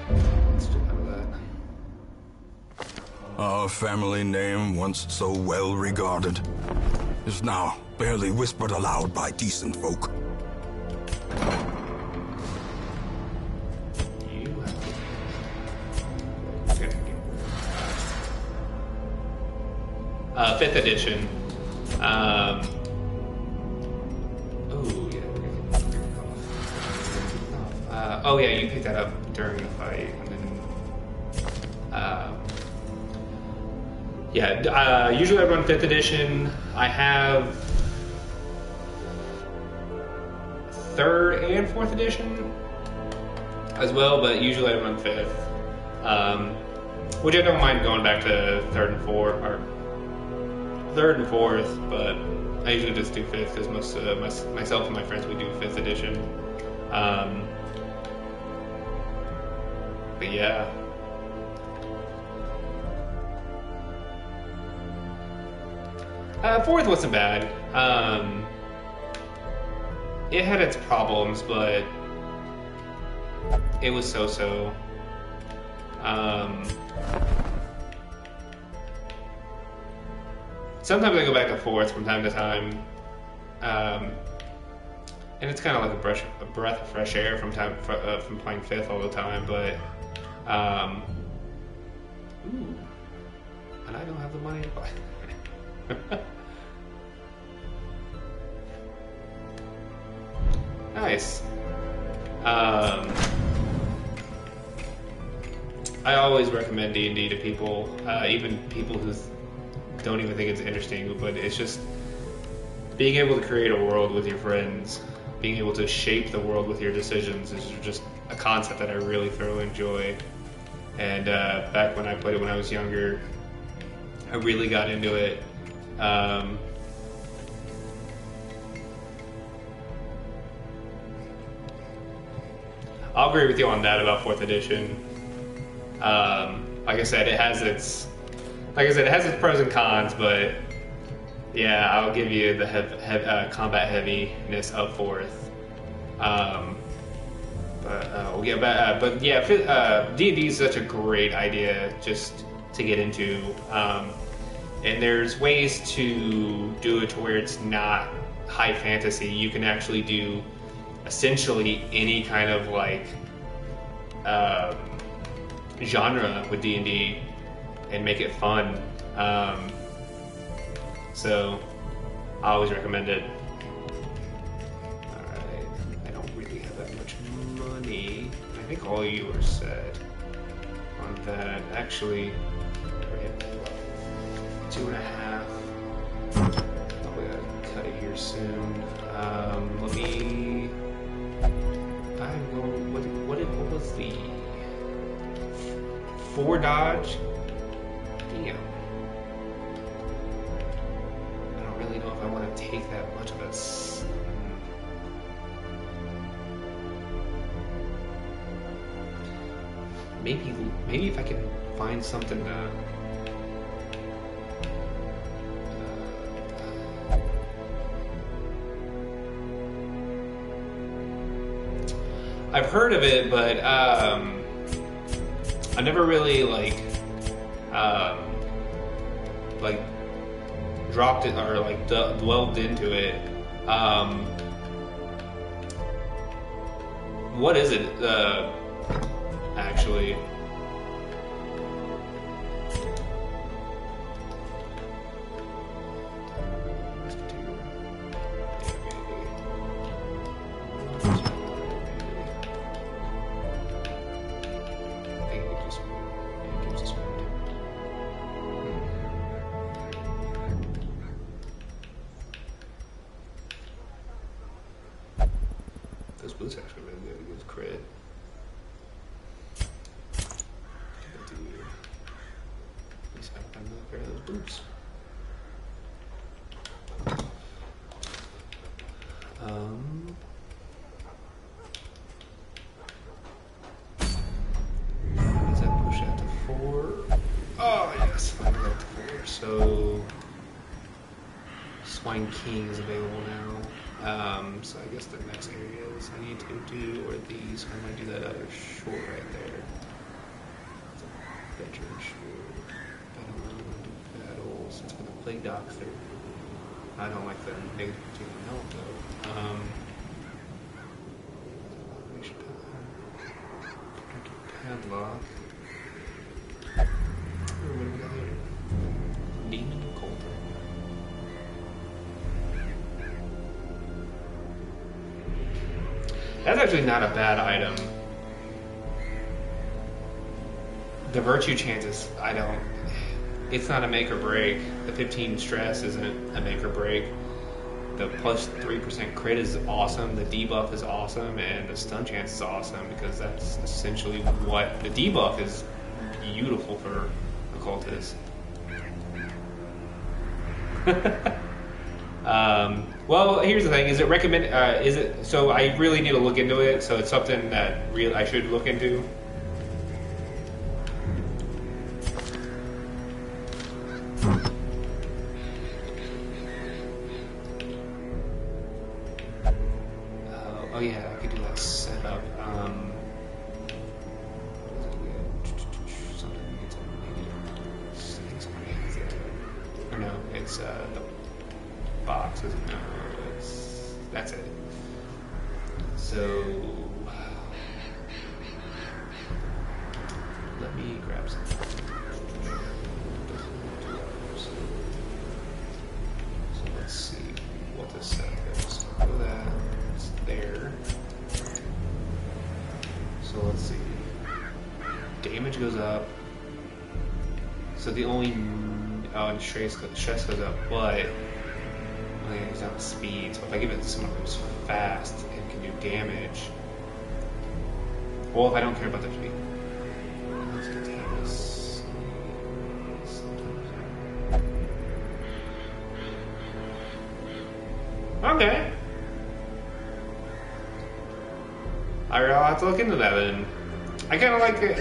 Let's do none of that. Our family name, once so well regarded, is now barely whispered aloud by decent folk. Fifth edition. Oh yeah. Oh yeah, you picked that up during the fight, and then usually I run 5th edition. I have 3rd and 4th edition as well, but usually I run 5th. Which I don't mind going back to 3rd and 4th, or 3rd and 4th, but I usually just do 5th because most of myself and my friends, we do 5th edition. But yeah. Fourth wasn't bad. It had its problems, but it was so-so. Sometimes I go back to 4th from time to time. And it's kind of like a breath of fresh air from playing 5th all the time, but ooh, and I don't have the money to buy. Nice. I always recommend D&D to people, even people who don't even think it's interesting, but it's just being able to create a world with your friends, being able to shape the world with your decisions is just a concept that I really thoroughly enjoy. And back when I played it when I was younger, I really got into it. I'll agree with you on that about 4th edition. Like I said, it has its pros and cons, but yeah, I'll give you the combat heaviness of 4th. D&D is such a great idea just to get into, and there's ways to do it to where it's not high fantasy. You can actually do essentially any kind of like genre with D&D and make it fun. So I always recommend it. Alright, I don't really have that much money. I think all you are set on that. Actually, we have 2.5. Probably gotta cut it here soon. Let me. I'm going. What was the 4 dodge? Damn. I don't really know if I want to take that much of this. Maybe if I can find something to. I've heard of it, but I never really dropped it or delved into it. What is it actually? Those boots actually really good against crit. At least I can find another pair of those boots. Does that push out to 4? Oh yes, I'm going to 4. So Swine King is available now. So I guess the next areas I need to do are these. I might do that other shore right there. It's a veteran shore. I don't really want to do battles. It's for the plague doctor. I don't like the negative 2 melt though. Padlock. What do we got here? Demon Cauldron. That's actually not a bad item. The virtue chances, it's not a make or break. The 15 stress isn't a make or break. The plus 3% crit is awesome. The debuff is awesome, and the stun chance is awesome because that's essentially what the debuff is. Beautiful for occultists. Well, here's the thing: is it recommend? Is it so? I really need to look into it. So it's something that I should look into. Oh yeah, I could do that setup. Something gets or no, it's the box, isn't it? No, that's it. So let me grab something. So let's see what this setup is. So that it's there. damage goes up. So the only and stress goes up, but it's not speed. So if I give it to someone who's fast and can do damage, well, if I don't care about the speed. Okay. I'll have to look into that then. I kind of like it,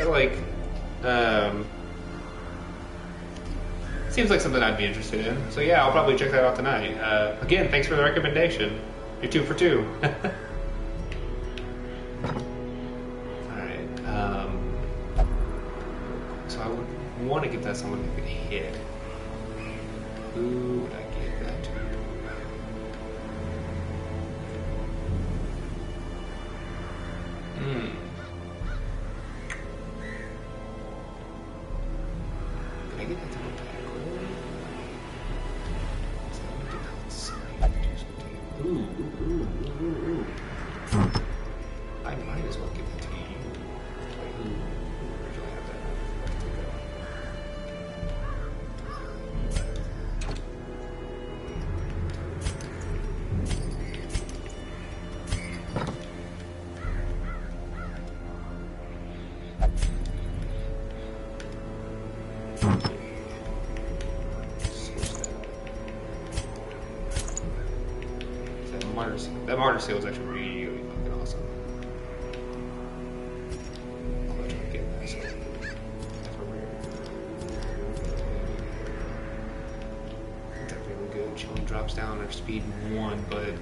seems like something I'd be interested in. So yeah, I'll probably check that out tonight. Again, thanks for the recommendation. You're 2 for 2. Alright. So I would want to get that someone who could hit. Who would I give that to? Can I get that to my tackle? Ooh. I might as well give that to you. Where'd you have that? That martyr seal is actually really fucking awesome. I'll let you get that. So that's a rare. That's really good. She only drops down her speed 1, but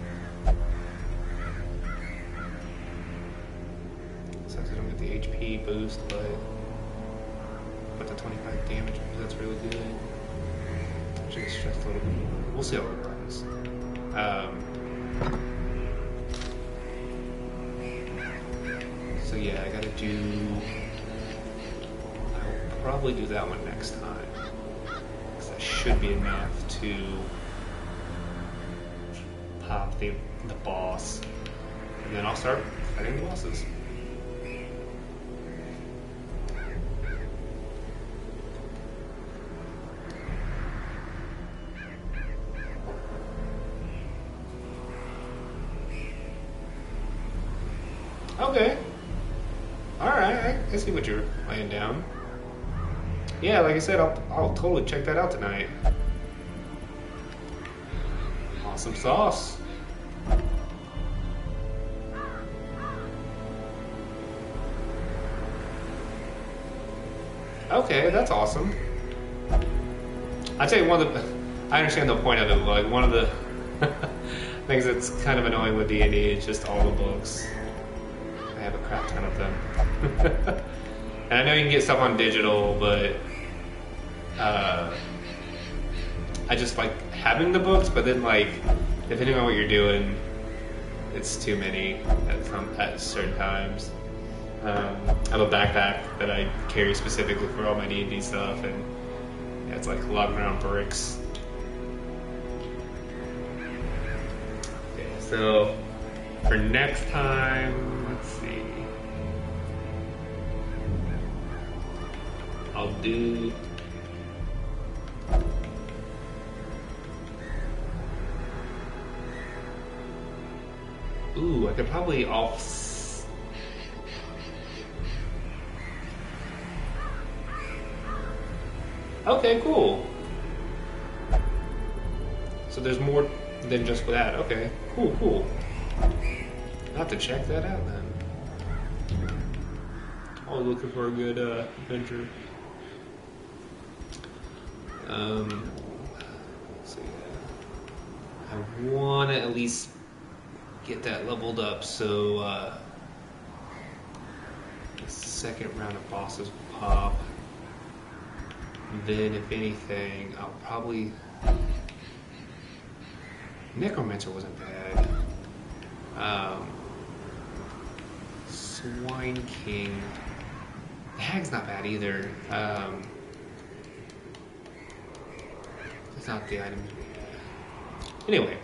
sucks I don't get the HP boost, but the 25 damage, that's really good. Actually get stressed a little bit more. We'll see how it runs. So yeah, I gotta do. I'll probably do that one next time, because that should be enough to pop the boss, and then I'll start fighting the bosses. Okay. Alright, I see what you're laying down. Yeah, like I said, I'll totally check that out tonight. Awesome sauce. Okay, that's awesome. I tell you, I understand the point of it. Like, one of the things that's kind of annoying with D&D is just all the books. I have a crap ton of them. And I know you can get stuff on digital, but I just like having the books, but then, like, depending on what you're doing, it's too many at certain times. I have a backpack that I carry specifically for all my D&D stuff, and yeah, it's like lugging around bricks. Okay, so for next time, let's see. I'll do. Ooh, I could probably Okay, cool. So there's more than just for that. Okay, cool. I'll have to check that out then. Always looking for a good adventure. So yeah, I want to at least get that leveled up so the second round of bosses will pop. Then, if anything, I'll probably... Necromancer wasn't bad. Swine King. The Hag's not bad either. It's not the item. Anyway,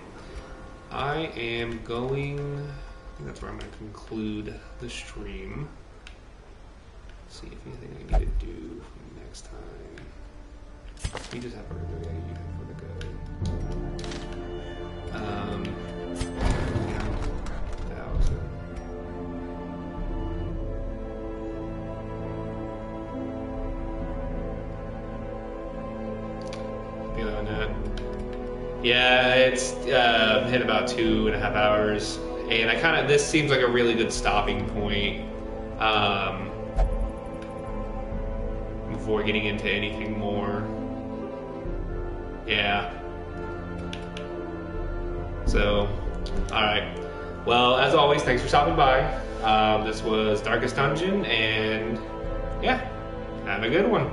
I am going... I think that's where I'm going to conclude the stream. see if anything I need to do next time. You just have to go. Yeah, you have to go. Yeah, that was it. Beyond that. Yeah, it's hit about 2.5 hours, and this seems like a really good stopping point before getting into anything more. Yeah. So, alright. Well, as always, thanks for stopping by. This was Darkest Dungeon, and yeah, have a good one.